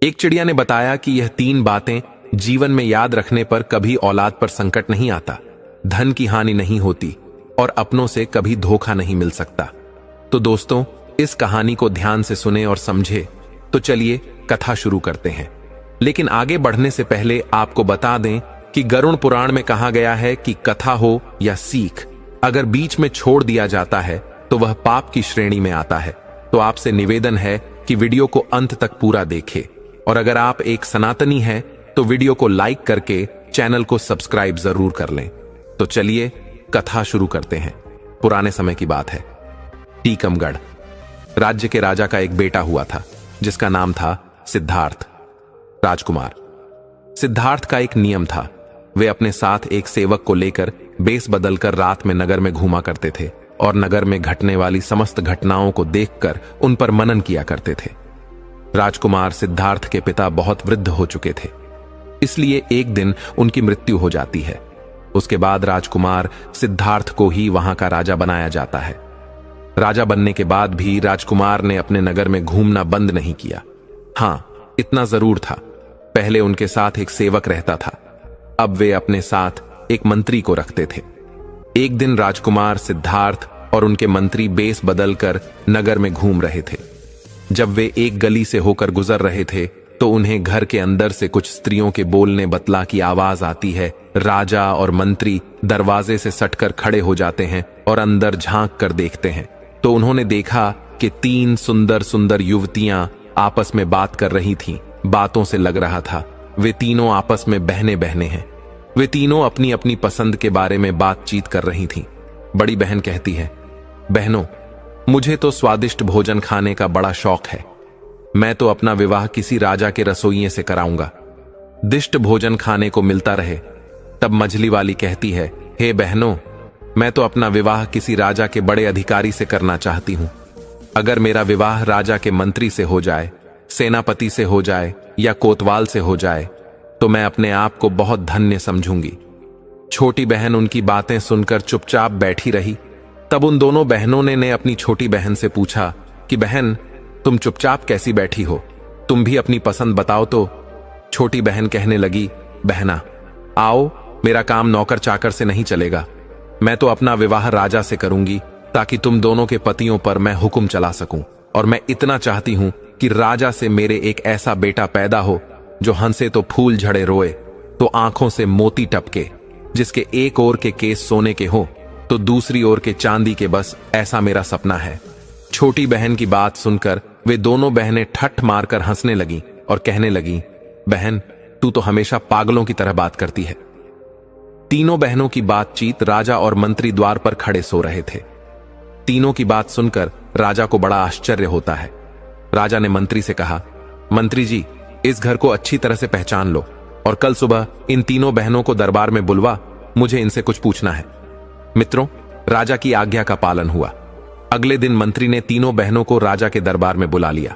एक चिड़िया ने बताया कि यह 3 बातें जीवन में याद रखने पर कभी औलाद पर संकट नहीं आता, धन की हानि नहीं होती और अपनों से कभी धोखा नहीं मिल सकता। तो दोस्तों, इस कहानी को ध्यान से सुने और समझे। तो चलिए कथा शुरू करते हैं। लेकिन आगे बढ़ने से पहले आपको बता दें कि गरुड़ पुराण में कहा गया है कि कथा हो या सीख, अगर बीच में छोड़ दिया जाता है तो वह पाप की श्रेणी में आता है। तो आपसे निवेदन है कि वीडियो को अंत तक पूरा देखें, और अगर आप एक सनातनी हैं तो वीडियो को लाइक करके चैनल को सब्सक्राइब जरूर कर लें। तो चलिए कथा शुरू करते हैं। पुराने समय की बात है। टीकमगढ़ राज्य के राजा का एक बेटा हुआ था जिसका नाम था सिद्धार्थ राजकुमार। सिद्धार्थ का एक नियम था, वे अपने साथ एक सेवक को लेकर बेस बदलकर रात में नगर में घूमा करते थे और नगर में घटने वाली समस्त घटनाओं को देखकर उन पर मनन किया करते थे। राजकुमार सिद्धार्थ के पिता बहुत वृद्ध हो चुके थे, इसलिए एक दिन उनकी मृत्यु हो जाती है। उसके बाद राजकुमार सिद्धार्थ को ही वहां का राजा बनाया जाता है। राजा बनने के बाद भी राजकुमार ने अपने नगर में घूमना बंद नहीं किया। हां, इतना जरूर था, पहले उनके साथ एक सेवक रहता था, अब वे अपने साथ एक मंत्री को रखते थे। एक दिन राजकुमार सिद्धार्थ और उनके मंत्री बेस बदलकर नगर में घूम रहे थे। जब वे एक गली से होकर गुजर रहे थे तो उन्हें घर के अंदर से कुछ स्त्रियों के बोलने बतला की आवाज आती है। राजा और मंत्री दरवाजे से सटकर खड़े हो जाते हैं और अंदर झांक कर देखते हैं तो उन्होंने देखा कि 3 सुंदर सुंदर युवतियां आपस में बात कर रही थीं। बातों से लग रहा था वे तीनों आपस में बहने बहने हैं। वे तीनों अपनी अपनी पसंद के बारे में बातचीत कर रही थीं। बड़ी बहन कहती है, बहनों, मुझे तो स्वादिष्ट भोजन खाने का बड़ा शौक है। मैं तो अपना विवाह किसी राजा के रसोइये से कराऊंगा, दिष्ट भोजन खाने को मिलता रहे। तब मझली वाली कहती है, हे बहनों, मैं तो अपना विवाह किसी राजा के बड़े अधिकारी से करना चाहती हूं। अगर मेरा विवाह राजा के मंत्री से हो जाए, सेनापति से हो जाए या कोतवाल से हो जाए तो मैं अपने आप को बहुत धन्य समझूंगी। छोटी बहन उनकी बातें सुनकर चुपचाप बैठी रही। तब उन दोनों बहनों ने अपनी छोटी बहन से पूछा कि बहन, तुम चुपचाप कैसी बैठी हो, तुम भी अपनी पसंद बताओ। तो छोटी बहन कहने लगी, बहना, आओ, मेरा काम नौकर चाकर से नहीं चलेगा। मैं तो अपना विवाह राजा से करूंगी ताकि तुम दोनों के पतियों पर मैं हुक्म चला सकूं। और मैं इतना चाहती हूं कि राजा से मेरे एक ऐसा बेटा पैदा हो जो हंसे तो फूल झड़े, रोए तो आंखों से मोती टपके, जिसके एक ओर के केस सोने के हो तो दूसरी ओर के चांदी के। बस ऐसा मेरा सपना है। छोटी बहन की बात सुनकर वे दोनों बहनें ठट्ठ मारकर हंसने लगीं और कहने लगीं, बहन, तू तो हमेशा पागलों की तरह बात करती है। तीनों बहनों की बातचीत राजा और मंत्री द्वार पर खड़े सो रहे थे। तीनों की बात सुनकर राजा को बड़ा आश्चर्य होता है। राजा ने मंत्री से कहा, मंत्री जी, इस घर को अच्छी तरह से पहचान लो और कल सुबह इन तीनों बहनों को दरबार में बुलवा, मुझे इनसे कुछ पूछना है। मित्रों, राजा की आज्ञा का पालन हुआ। अगले दिन मंत्री ने तीनों बहनों को राजा के दरबार में बुला लिया।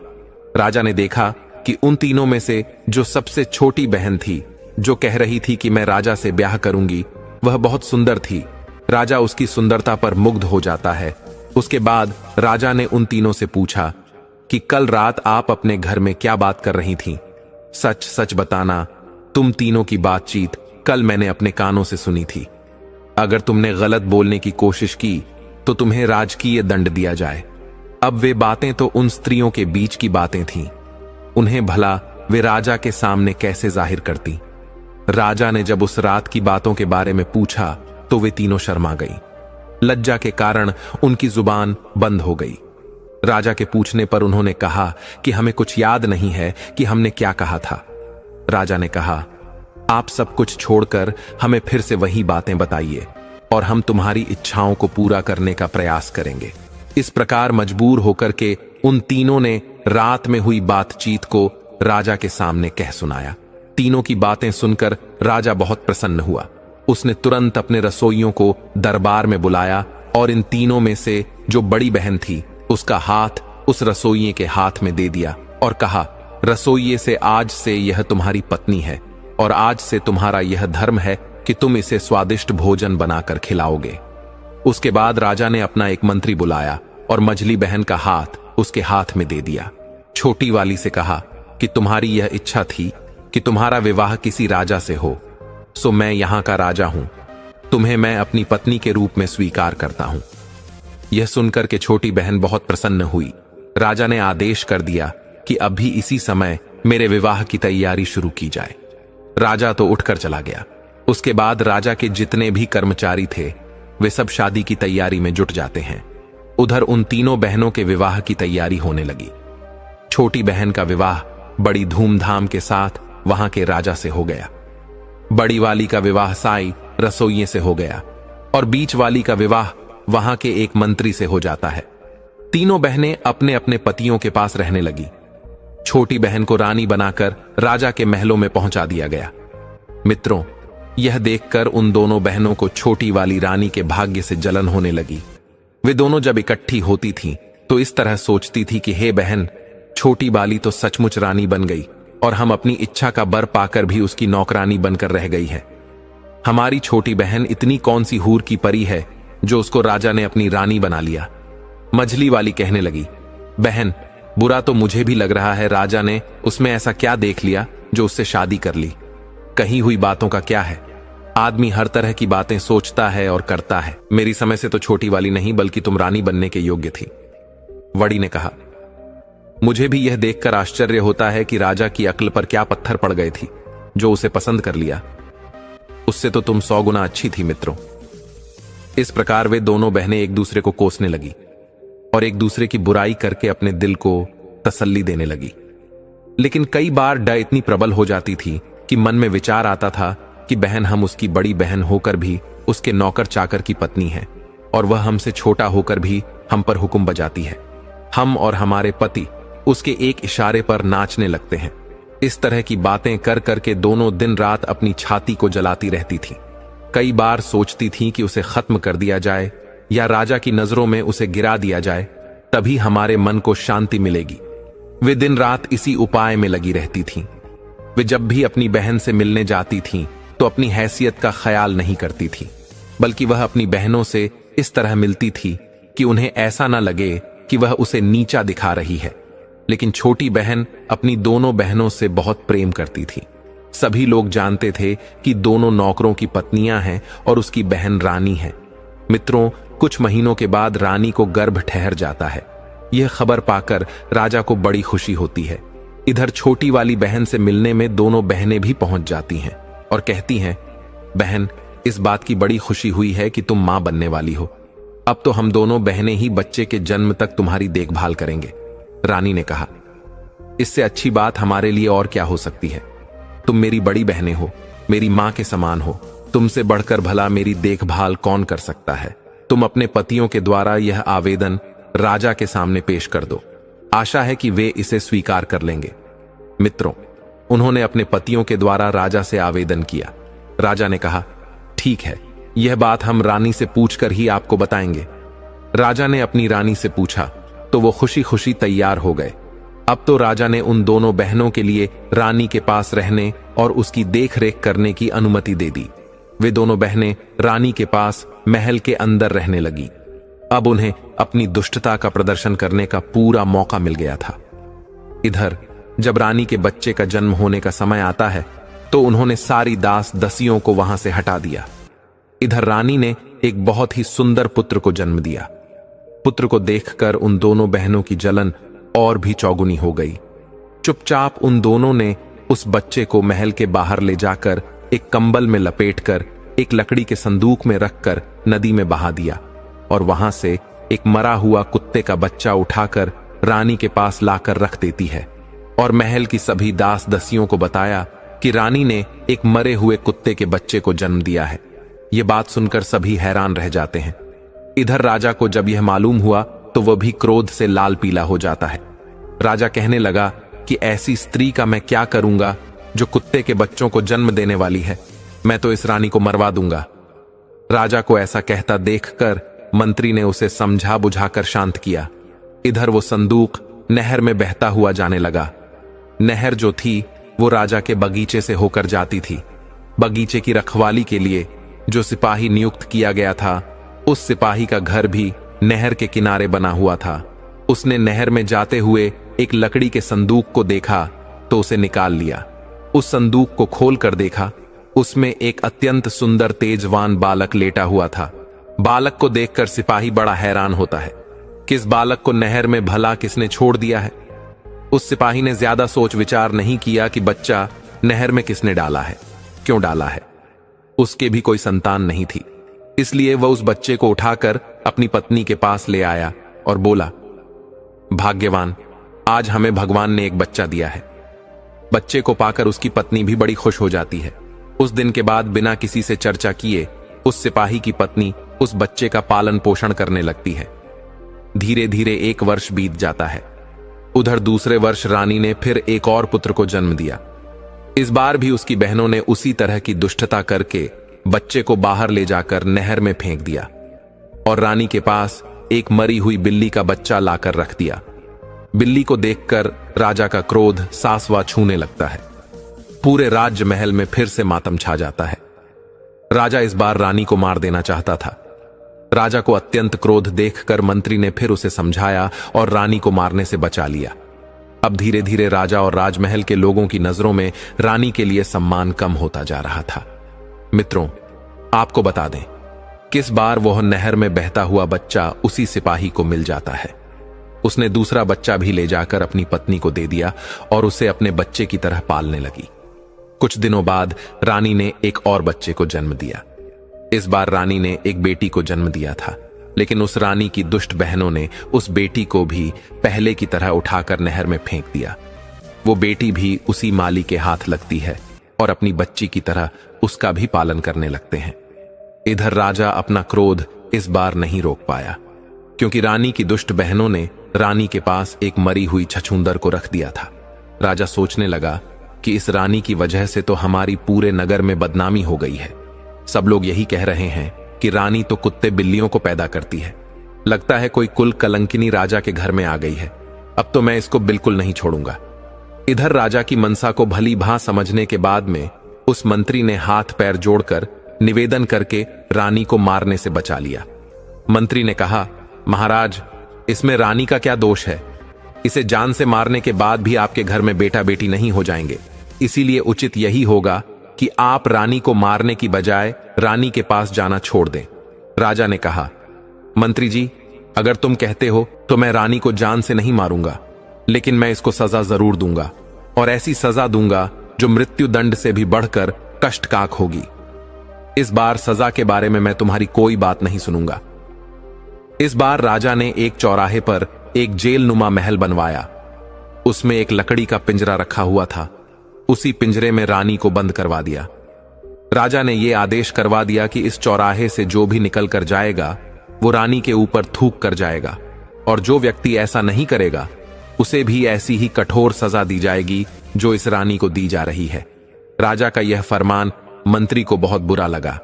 राजा ने देखा कि उन तीनों में से जो सबसे छोटी बहन थी, जो कह रही थी कि मैं राजा से ब्याह करूंगी, वह बहुत सुंदर थी। राजा उसकी सुंदरता पर मुग्ध हो जाता है। उसके बाद राजा ने उन तीनों से पूछा कि कल रात आप अपने घर में क्या बात कर रही थीं? सच सच बताना, तुम तीनों की बातचीत कल मैंने अपने कानों से सुनी थी। अगर तुमने गलत बोलने की कोशिश की तो तुम्हें राजकीय दंड दिया जाए। अब वे बातें तो उन स्त्रियों के बीच की बातें थीं, उन्हें भला वे राजा के सामने कैसे जाहिर करती। राजा ने जब उस रात की बातों के बारे में पूछा तो वे तीनों शर्मा गई। लज्जा के कारण उनकी जुबान बंद हो गई। राजा के पूछने पर उन्होंने कहा कि हमें कुछ याद नहीं है कि हमने क्या कहा था। राजा ने कहा, आप सब कुछ छोड़कर हमें फिर से वही बातें बताइए और हम तुम्हारी इच्छाओं को पूरा करने का प्रयास करेंगे। इस प्रकार मजबूर होकर के उन तीनों ने रात में हुई बातचीत को राजा के सामने कह सुनाया। तीनों की बातें सुनकर राजा बहुत प्रसन्न हुआ। उसने तुरंत अपने रसोइयों को दरबार में बुलाया और इन तीनों में से जो बड़ी बहन थी उसका हाथ उस रसोइये के हाथ में दे दिया और कहा, रसोइये से आज से यह तुम्हारी पत्नी है और आज से तुम्हारा यह धर्म है कि तुम इसे स्वादिष्ट भोजन बनाकर खिलाओगे। उसके बाद राजा ने अपना एक मंत्री बुलाया और मझली बहन का हाथ उसके हाथ में दे दिया। छोटी वाली से कहा, कि तुम्हारी यह इच्छा थी कि तुम्हारा विवाह किसी राजा से हो, सो मैं यहां का राजा हूं, तुम्हें मैं अपनी पत्नी के रूप में स्वीकार करता हूं। यह सुनकर के छोटी बहन बहुत प्रसन्न हुई। राजा ने आदेश कर दिया कि अभी इसी समय मेरे विवाह की तैयारी शुरू की जाए। राजा तो उठकर चला गया। उसके बाद राजा के जितने भी कर्मचारी थे वे सब शादी की तैयारी में जुट जाते हैं। उधर उन तीनों बहनों के विवाह की तैयारी होने लगी। छोटी बहन का विवाह बड़ी धूमधाम के साथ वहां के राजा से हो गया। बड़ी वाली का विवाह साई रसोइये से हो गया और बीच वाली का विवाह वहां के एक मंत्री से हो जाता है। तीनों बहनें अपने अपने पतियों के पास रहने लगी। छोटी बहन को रानी बनाकर राजा के महलों में पहुंचा दिया गया। मित्रों, यह देखकर उन दोनों बहनों को छोटी वाली रानी के भाग्य से जलन होने लगी। वे दोनों जब इकट्ठी होती थीं तो इस तरह सोचती थी कि हे बहन, छोटी वाली तो सचमुच रानी बन गई और हम अपनी इच्छा का बर पाकर भी उसकी नौकरानी बनकर रह गई है। हमारी छोटी बहन इतनी कौन सी हूर की परी है जो उसको राजा ने अपनी रानी बना लिया। मझली वाली कहने लगी, बहन, बुरा तो मुझे भी लग रहा है, राजा ने उसमें ऐसा क्या देख लिया जो उससे शादी कर ली। कही हुई बातों का क्या है, आदमी हर तरह की बातें सोचता है और करता है। मेरी समय से तो छोटी वाली नहीं बल्कि तुम रानी बनने के योग्य थी। वड़ी ने कहा, मुझे भी यह देखकर आश्चर्य होता है कि राजा की अक्ल पर क्या पत्थर पड़ गए थी जो उसे पसंद कर लिया। उससे तो तुम 100 गुना अच्छी थी मित्रों। इस प्रकार वे दोनों बहनें एक दूसरे को कोसने लगी और एक दूसरे की बुराई करके अपने दिल को तसल्ली देने लगी। लेकिन कई बार डर इतनी प्रबल हो जाती थी कि मन में विचार आता था कि बहन, हम उसकी बड़ी बहन होकर भी उसके नौकर चाकर की पत्नी हैं और वह हमसे छोटा होकर भी हम पर हुक्म बजाती है। हम और हमारे पति उसके एक इशारे पर नाचने लगते हैं। इस तरह की बातें कर करके दोनों दिन रात अपनी छाती को जलाती रहती थी। कई बार सोचती थी कि उसे खत्म कर दिया जाए या राजा की नजरों में उसे गिरा दिया जाए, तभी हमारे मन को शांति मिलेगी। वे दिन रात इसी उपाय में लगी रहती थीं। वे जब भी अपनी बहन से मिलने जाती थीं तो अपनी हैसियत का ख्याल नहीं करती थी, बल्कि वह अपनी बहनों से इस तरह मिलती थी कि उन्हें ऐसा न लगे कि वह उसे नीचा दिखा रही है। लेकिन छोटी बहन अपनी दोनों बहनों से बहुत प्रेम करती थी। सभी लोग जानते थे कि दोनों नौकरों की पत्नियां हैं और उसकी बहन रानी है। मित्रों, कुछ महीनों के बाद रानी को गर्भ ठहर जाता है। यह खबर पाकर राजा को बड़ी खुशी होती है। इधर छोटी वाली बहन से मिलने में दोनों बहनें भी पहुंच जाती हैं और कहती हैं, बहन, इस बात की बड़ी खुशी हुई है कि तुम मां बनने वाली हो। अब तो हम दोनों बहनें ही बच्चे के जन्म तक तुम्हारी देखभाल करेंगे। रानी ने कहा, इससे अच्छी बात हमारे लिए और क्या हो सकती है। तुम मेरी बड़ी बहनें हो, मेरी मां के समान हो। तुमसे बढ़कर भला मेरी देखभाल कौन कर सकता है। तुम अपने पतियों के द्वारा यह आवेदन राजा के सामने पेश कर दो। आशा है कि वे इसे स्वीकार कर लेंगे। मित्रों, उन्होंने अपने पतियों के द्वारा राजा से आवेदन किया। राजा ने कहा, ठीक है, यह बात हम रानी से पूछकर ही आपको बताएंगे। राजा ने अपनी रानी से पूछा तो वो खुशी खुशी तैयार हो गए। अब तो राजा ने उन दोनों बहनों के लिए रानी के पास रहने और उसकी देखरेख करने की अनुमति दे दी। वे दोनों बहनें रानी के पास महल के अंदर रहने लगी। अब उन्हें अपनी दुष्टता का प्रदर्शन करने का पूरा मौका मिल गया था। इधर जब रानी के बच्चे का जन्म होने का समय आता है तो उन्होंने सारी दास दसियों को वहां से हटा दिया। इधर रानी ने एक बहुत ही सुंदर पुत्र को जन्म दिया। पुत्र को देखकर उन दोनों बहनों की जलन और भी चौगुनी हो गई। चुपचाप उन दोनों ने उस बच्चे को महल के बाहर ले जाकर एक कंबल में लपेटकर एक लकड़ी के संदूक में रखकर नदी में बहा दिया और वहां से एक मरा हुआ कुत्ते का बच्चा उठाकर रानी के पास लाकर रख देती है और महल की सभी दास दसियों को बताया कि रानी ने एक मरे हुए कुत्ते के बच्चे को जन्म दिया है। यह बात सुनकर सभी हैरान रह जाते हैं। इधर राजा को जब यह मालूम हुआ तो वह भी क्रोध से लाल पीला हो जाता है। राजा कहने लगा कि ऐसी स्त्री का मैं क्या करूंगा जो कुत्ते के बच्चों को जन्म देने वाली है। मैं तो इस रानी को मरवा दूंगा। राजा को ऐसा कहता देखकर मंत्री ने उसे समझा बुझाकर शांत किया। इधर वो संदूक नहर में बहता हुआ जाने लगा। नहर जो थी वो राजा के बगीचे से होकर जाती थी। बगीचे की रखवाली के लिए जो सिपाही नियुक्त किया गया था, उस सिपाही का घर भी नहर के किनारे बना हुआ था। उसने नहर में जाते हुए एक लकड़ी के संदूक को देखा तो उसे निकाल लिया। उस संदूक को खोल कर देखा, उसमें एक अत्यंत सुंदर तेजवान बालक लेटा हुआ था। बालक को देखकर सिपाही बड़ा हैरान होता है, किस बालक को नहर में भला किसने छोड़ दिया है। उस सिपाही ने ज्यादा सोच विचार नहीं किया कि बच्चा नहर में किसने डाला है, क्यों डाला है। उसके भी कोई संतान नहीं थी, इसलिए वह उस बच्चे को उठाकर अपनी पत्नी के पास ले आया और बोला, भाग्यवान, आज हमें भगवान ने एक बच्चा दिया है। बच्चे को पाकर उसकी पत्नी भी बड़ी खुश हो जाती है। उस दिन के बाद बिना किसी से चर्चा किए उस सिपाही की पत्नी उस बच्चे का पालन पोषण करने लगती है। धीरे धीरे 1 वर्ष बीत जाता है। उधर दूसरे वर्ष रानी ने फिर एक और पुत्र को जन्म दिया। इस बार भी उसकी बहनों ने उसी तरह की दुष्टता करके बच्चे को बाहर ले जाकर नहर में फेंक दिया और रानी के पास एक मरी हुई बिल्ली का बच्चा लाकर रख दिया। बिल्ली को देखकर राजा का क्रोध सासवा छूने लगता है। पूरे राज्य महल में फिर से मातम छा जाता है। राजा इस बार रानी को मार देना चाहता था। राजा को अत्यंत क्रोध देखकर मंत्री ने फिर उसे समझाया और रानी को मारने से बचा लिया। अब धीरे धीरे राजा और राजमहल के लोगों की नजरों में रानी के लिए सम्मान कम होता जा रहा था। मित्रों, आपको बता दें, किस बार वह नहर में बहता हुआ बच्चा उसी सिपाही को मिल जाता है। उसने दूसरा बच्चा भी ले जाकर अपनी पत्नी को दे दिया और उसे अपने बच्चे की तरह पालने लगी। कुछ दिनों बाद रानी ने एक और बच्चे को जन्म दिया। इस बार रानी ने एक बेटी को जन्म दिया था, लेकिन उस रानी की दुष्ट बहनों ने उस बेटी को भी पहले की तरह उठाकर नहर में फेंक दिया। वो बेटी भी उसी माली के हाथ लगती है और अपनी बच्ची की तरह उसका भी पालन करने लगते हैं। इधर राजा अपना क्रोध इस बार नहीं रोक पाया, क्योंकि रानी की दुष्ट बहनों ने रानी के पास एक मरी हुई छछूंदर को रख दिया था। राजा सोचने लगा कि इस रानी की वजह से तो हमारी पूरे नगर में बदनामी हो गई है। सब लोग यही कह रहे हैं कि रानी तो कुत्ते बिल्लियों को पैदा करती है। लगता है कोई कुल कलंकिनी राजा के घर में आ गई है। अब तो मैं इसको बिल्कुल नहीं छोड़ूंगा। इधर राजा की मनसा को भली भांति समझने के बाद में उस मंत्री ने हाथ पैर जोड़कर निवेदन करके रानी को मारने से बचा लिया। मंत्री ने कहा, महाराज, इसमें रानी का क्या दोष है? इसे जान से मारने के बाद भी आपके घर में बेटा बेटी नहीं हो जाएंगे। इसीलिए उचित यही होगा कि आप रानी को मारने की बजाय रानी के पास जाना छोड़ दें। राजा ने कहा, मंत्री जी, अगर तुम कहते हो तो मैं रानी को जान से नहीं मारूंगा, लेकिन मैं इसको सजा जरूर दूंगा, और ऐसी सजा दूंगा जो मृत्यु दंड से भी बढ़कर कष्टकाक होगी। इस बार सजा के बारे में मैं तुम्हारी कोई बात नहीं सुनूंगा। इस बार राजा ने एक चौराहे पर एक जेल नुमा महल बनवाया। उसमें एक लकड़ी का पिंजरा रखा हुआ था। उसी पिंजरे में रानी को बंद करवा दिया। राजा ने यह आदेश करवा दिया कि इस चौराहे से जो भी निकल कर जाएगा वो रानी के ऊपर थूक कर जाएगा, और जो व्यक्ति ऐसा नहीं करेगा उसे भी ऐसी ही कठोर सजा दी जाएगी जो इस रानी को दी जा रही है। राजा का यह फरमान मंत्री को बहुत बुरा लगा।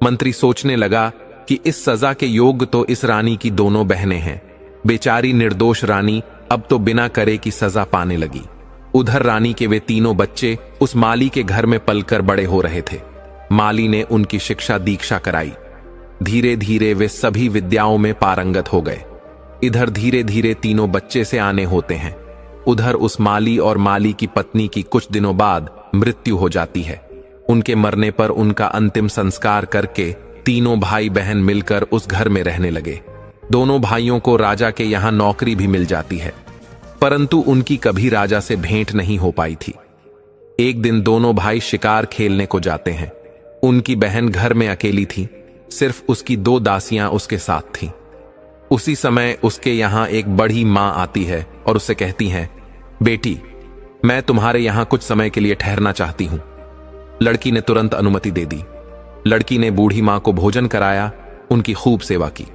मंत्री सोचने लगा कि इस सजा के योग्य तो इस रानी की दोनों बहनें हैं। बेचारी निर्दोष रानी अब तो बिना करे की सजा पाने लगी। उधर रानी के वे तीनों बच्चे उस माली के घर में पलकर बड़े हो रहे थे। माली ने उनकी शिक्षा दीक्षा कराई। धीरे धीरे वे सभी विद्याओं में पारंगत हो गए। इधर धीरे धीरे तीनों बच्चे से आने होते हैं। उधर उस माली और माली की पत्नी की कुछ दिनों बाद मृत्यु हो जाती है। उनके मरने पर उनका अंतिम संस्कार करके तीनों भाई बहन मिलकर उस घर में रहने लगे। दोनों भाइयों को राजा के यहां नौकरी भी मिल जाती है, परंतु उनकी कभी राजा से भेंट नहीं हो पाई थी। एक दिन दोनों भाई शिकार खेलने को जाते हैं। उनकी बहन घर में अकेली थी, सिर्फ उसकी 2 दासियां उसके साथ थीं। उसी समय उसके यहां एक बड़ी मां आती है और उससे कहती हैं, बेटी, मैं तुम्हारे यहां कुछ समय के लिए ठहरना चाहती हूं। लड़की ने तुरंत अनुमति दे दी। लड़की ने बूढ़ी मां को भोजन कराया, उनकी खूब सेवा की।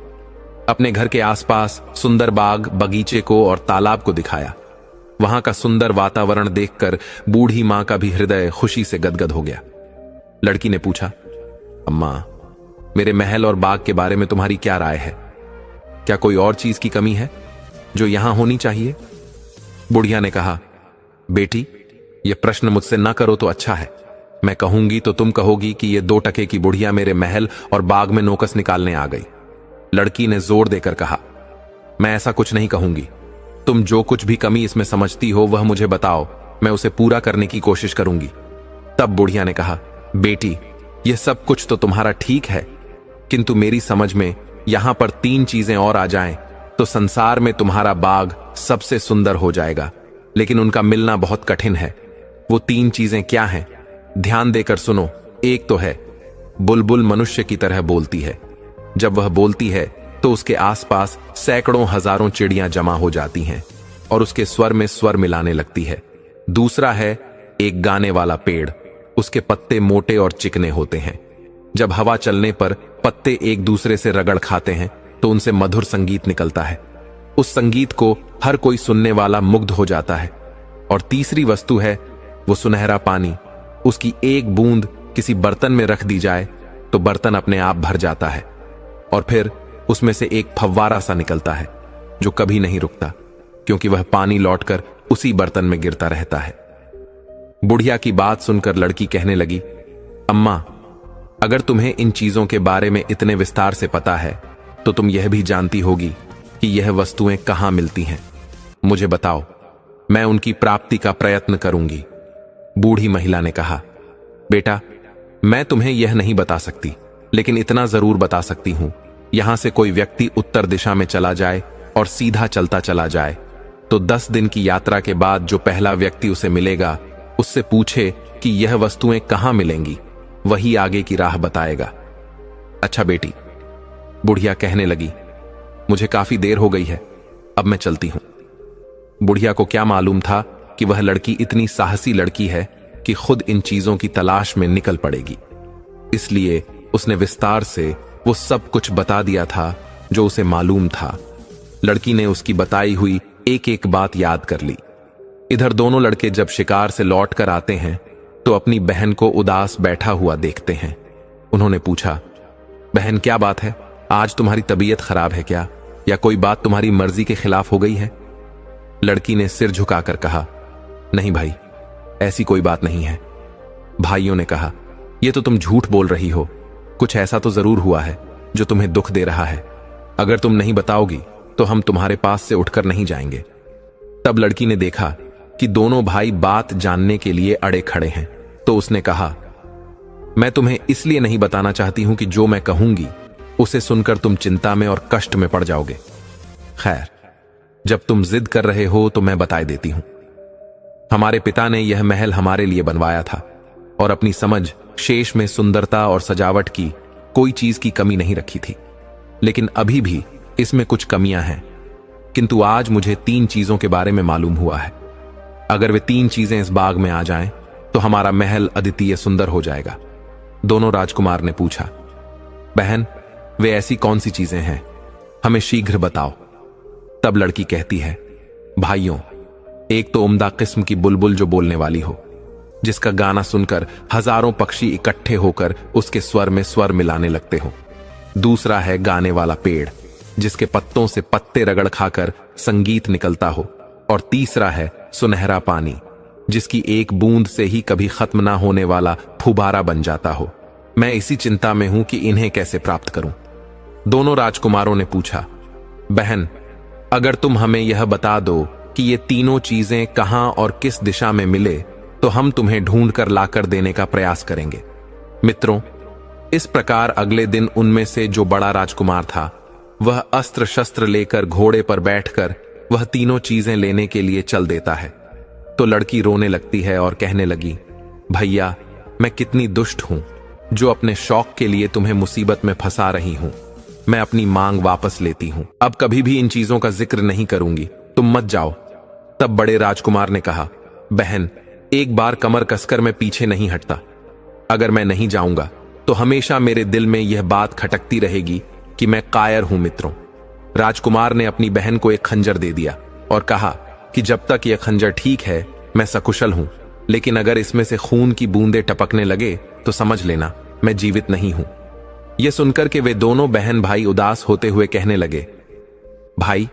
अपने घर के आसपास सुंदर बाग, बगीचे को और तालाब को दिखाया। वहां का सुंदर वातावरण देखकर बूढ़ी मां का भी हृदय खुशी से गदगद हो गया। लड़की ने पूछा, अम्मा, मेरे महल और बाग के बारे में तुम्हारी क्या राय है? क्या कोई और चीज की कमी है जो यहां होनी चाहिए? बुढ़िया ने कहा, बेटी, यह प्रश्न मुझसे ना करो तो अच्छा है। मैं कहूंगी तो तुम कहोगी कि यह 2 टके की बुढ़िया मेरे महल और बाग में नोकस निकालने आ गई। लड़की ने जोर देकर कहा, मैं ऐसा कुछ नहीं कहूंगी। तुम जो कुछ भी कमी इसमें समझती हो वह मुझे बताओ, मैं उसे पूरा करने की कोशिश करूंगी। तब बुढ़िया ने कहा, बेटी, यह सब कुछ तो तुम्हारा ठीक है, किंतु मेरी समझ में यहां पर 3 चीजें और आ जाएं तो संसार में तुम्हारा बाग सबसे सुंदर हो जाएगा, लेकिन उनका मिलना बहुत कठिन है। वो 3 चीजें क्या हैं? ध्यान देकर सुनो। एक तो है, बुलबुल मनुष्य की तरह बोलती है। जब वह बोलती है तो उसके आसपास सैकड़ों हजारों चिड़ियां जमा हो जाती हैं और उसके स्वर में स्वर मिलाने लगती है। दूसरा है एक गाने वाला पेड़। उसके पत्ते मोटे और चिकने होते हैं। जब हवा चलने पर पत्ते एक दूसरे से रगड़ खाते हैं तो उनसे मधुर संगीत निकलता है। उस संगीत को हर कोई सुनने वाला मुग्ध हो जाता है। और तीसरी वस्तु है वो सुनहरा पानी। उसकी एक बूंद किसी बर्तन में रख दी जाए तो बर्तन अपने आप भर जाता है और फिर उसमें से एक फव्वारा सा निकलता है जो कभी नहीं रुकता, क्योंकि वह पानी लौटकर उसी बर्तन में गिरता रहता है। बुढ़िया की बात सुनकर लड़की कहने लगी, अम्मा, अगर तुम्हें इन चीजों के बारे में इतने विस्तार से पता है तो तुम यह भी जानती होगी कि यह वस्तुएं कहां मिलती हैं। मुझे बताओ, मैं उनकी प्राप्ति का प्रयत्न करूंगी। बूढ़ी महिला ने कहा, बेटा, मैं तुम्हें यह नहीं बता सकती, लेकिन इतना जरूर बता सकती हूं, यहां से कोई व्यक्ति उत्तर दिशा में चला जाए और सीधा चलता चला जाए तो 10 दिन की यात्रा के बाद जो पहला व्यक्ति उसे मिलेगा उससे पूछे कि यह वस्तुएं कहां मिलेंगी, वही आगे की राह बताएगा। अच्छा बेटी, बुढ़िया कहने लगी, मुझे काफी देर हो गई है, अब मैं चलती हूं। बुढ़िया को क्या मालूम था कि वह लड़की इतनी साहसी लड़की है कि खुद इन चीजों की तलाश में निकल पड़ेगी। इसलिए उसने विस्तार से वो सब कुछ बता दिया था जो उसे मालूम था। लड़की ने उसकी बताई हुई एक एक बात याद कर ली। इधर दोनों लड़के जब शिकार से लौट कर आते हैं तो अपनी बहन को उदास बैठा हुआ देखते हैं। उन्होंने पूछा, बहन, क्या बात है? आज तुम्हारी तबीयत खराब है क्या, या कोई बात तुम्हारी मर्जी के खिलाफ हो गई है? लड़की ने सिर झुकाकर कहा, नहीं भाई, ऐसी कोई बात नहीं है। भाइयों ने कहा, यह तो तुम झूठ बोल रही हो, कुछ ऐसा तो जरूर हुआ है जो तुम्हें दुख दे रहा है। अगर तुम नहीं बताओगी तो हम तुम्हारे पास से उठकर नहीं जाएंगे। तब लड़की ने देखा कि दोनों भाई बात जानने के लिए अड़े खड़े हैं, तो उसने कहा, मैं तुम्हें इसलिए नहीं बताना चाहती हूं कि जो मैं कहूंगी उसे सुनकर तुम चिंता में और कष्ट में पड़ जाओगे। खैर, जब तुम जिद कर रहे हो तो मैं बता देती हूं। हमारे पिता ने यह महल हमारे लिए बनवाया था और अपनी समझ शेष में सुंदरता और सजावट की कोई चीज की कमी नहीं रखी थी, लेकिन अभी भी इसमें कुछ कमियां हैं। किंतु आज मुझे 3 चीजों के बारे में मालूम हुआ है। अगर वे 3 चीजें इस बाग में आ जाएं तो हमारा महल अद्वितीय सुंदर हो जाएगा। दोनों राजकुमार ने पूछा, बहन, वे ऐसी कौन सी चीजें हैं, हमें शीघ्र बताओ। तब लड़की कहती है, भाइयों, एक तो उम्दा किस्म की बुलबुल जो बोलने वाली हो, जिसका गाना सुनकर हजारों पक्षी इकट्ठे होकर उसके स्वर में स्वर मिलाने लगते हो। दूसरा है गाने वाला पेड़, जिसके पत्तों से पत्ते रगड़ खाकर संगीत निकलता हो। और तीसरा है सुनहरा पानी, जिसकी एक बूंद से ही कभी खत्म ना होने वाला फुबारा बन जाता हो। मैं इसी चिंता में हूं कि इन्हें कैसे प्राप्त करूं। दोनों राजकुमारों ने पूछा, बहन, अगर तुम हमें यह बता दो कि ये तीनों चीजें कहां और किस दिशा में मिले तो हम तुम्हें ढूंढ कर लाकर देने का प्रयास करेंगे। मित्रों, इस प्रकार अगले दिन उनमें से जो बड़ा राजकुमार था वह अस्त्र शस्त्र लेकर घोड़े पर बैठकर वह तीनों चीजें लेने के लिए चल देता है। तो लड़की रोने लगती है और कहने लगी, भैया, मैं कितनी दुष्ट हूं जो अपने शौक के लिए तुम्हें मुसीबत में फंसा रही हूं। मैं अपनी मांग वापस लेती हूं, अब कभी भी इन चीजों का जिक्र नहीं करूंगी, तुम मत जाओ। तब बड़े राजकुमार ने कहा, बहन, एक बार कमर कसकर मैं पीछे नहीं हटता। अगर मैं नहीं जाऊंगा तो हमेशा मेरे दिल में यह बात खटकती रहेगी कि मैं कायर हूं। मित्रों, राजकुमार ने अपनी बहन को एक खंजर दे दिया और कहा कि जब तक यह खंजर ठीक है मैं सकुशल हूं, लेकिन अगर इसमें से खून की बूंदें टपकने लगे तो समझ लेना मैं जीवित नहीं हूं। यह सुनकर के वे दोनों बहन भाई उदास होते हुए कहने लगे, भाई,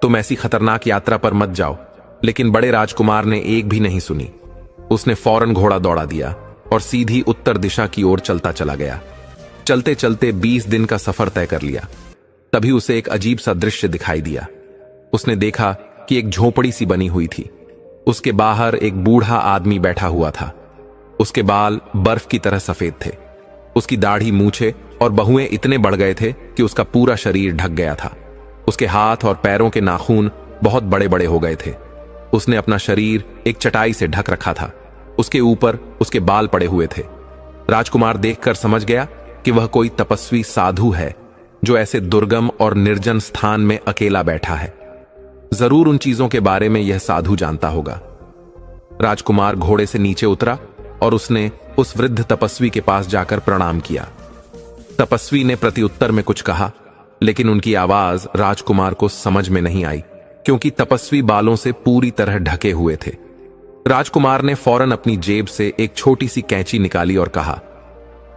तुम ऐसी खतरनाक यात्रा पर मत जाओ। लेकिन बड़े राजकुमार ने एक भी नहीं सुनी। उसने फौरन घोड़ा दौड़ा दिया और सीधी उत्तर दिशा की ओर चलता चला गया। चलते चलते 20 दिन का सफर तय कर लिया। तभी उसे एक अजीब सा दृश्य दिखाई दिया। उसने देखा कि एक झोपड़ी सी बनी हुई थी। उसके बाहर एक बूढ़ा आदमी बैठा हुआ था। उसके बाल बर्फ की तरह सफेद थे। उसकी दाढ़ी, मूछें और बहुएं इतने बढ़ गए थे कि उसका पूरा शरीर ढक गया था। उसके हाथ और पैरों के नाखून बहुत बड़े बड़े हो गए थे। उसने अपना शरीर एक चटाई से ढक रखा था। उसके ऊपर उसके बाल पड़े हुए थे। राजकुमार देखकर समझ गया कि वह कोई तपस्वी साधु है जो ऐसे दुर्गम और निर्जन स्थान में अकेला बैठा है। जरूर उन चीजों के बारे में यह साधु जानता होगा। राजकुमार घोड़े से नीचे उतरा और उसने उस वृद्ध तपस्वी के पास जाकर प्रणाम किया। तपस्वी ने प्रत्युत्तर में कुछ कहा, लेकिन उनकी आवाज राजकुमार को समझ में नहीं आई, क्योंकि तपस्वी बालों से पूरी तरह ढके हुए थे। राजकुमार ने फौरन अपनी जेब से एक छोटी सी कैंची निकाली और कहा,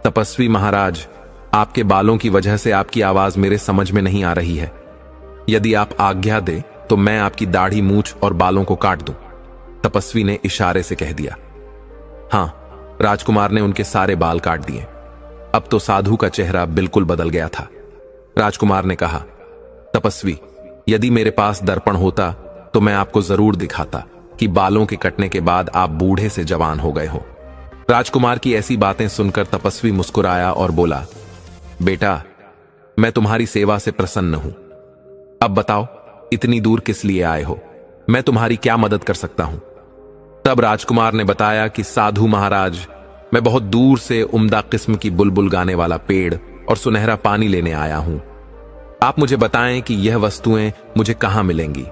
तपस्वी महाराज, आपके बालों की वजह से आपकी आवाज मेरे समझ में नहीं आ रही है। यदि आप आज्ञा दें तो मैं आपकी दाढ़ी, मूछ और बालों को काट दूं। तपस्वी ने इशारे से कह दिया। हां, राजकुमार ने उनके सारे बाल काट दिए। अब तो साधु का चेहरा बिल्कुल बदल गया था। राजकुमार ने कहा, तपस्वी, यदि मेरे पास दर्पण होता तो मैं आपको जरूर दिखाता कि बालों के कटने के बाद आप बूढ़े से जवान हो गए हो। राजकुमार की ऐसी बातें सुनकर तपस्वी मुस्कुराया और बोला, बेटा, मैं तुम्हारी सेवा से प्रसन्न हूं। अब बताओ, इतनी दूर किस लिए आए हो? मैं तुम्हारी क्या मदद कर सकता हूं? तब राजकुमार ने बताया कि साधु महाराज, मैं बहुत दूर से उम्दा किस्म की बुलबुल गाने वाला पेड़ और सुनहरा पानी लेने आया हूं। आप मुझे बताएं कि यह वस्तुएं मुझे कहां मिलेंगी।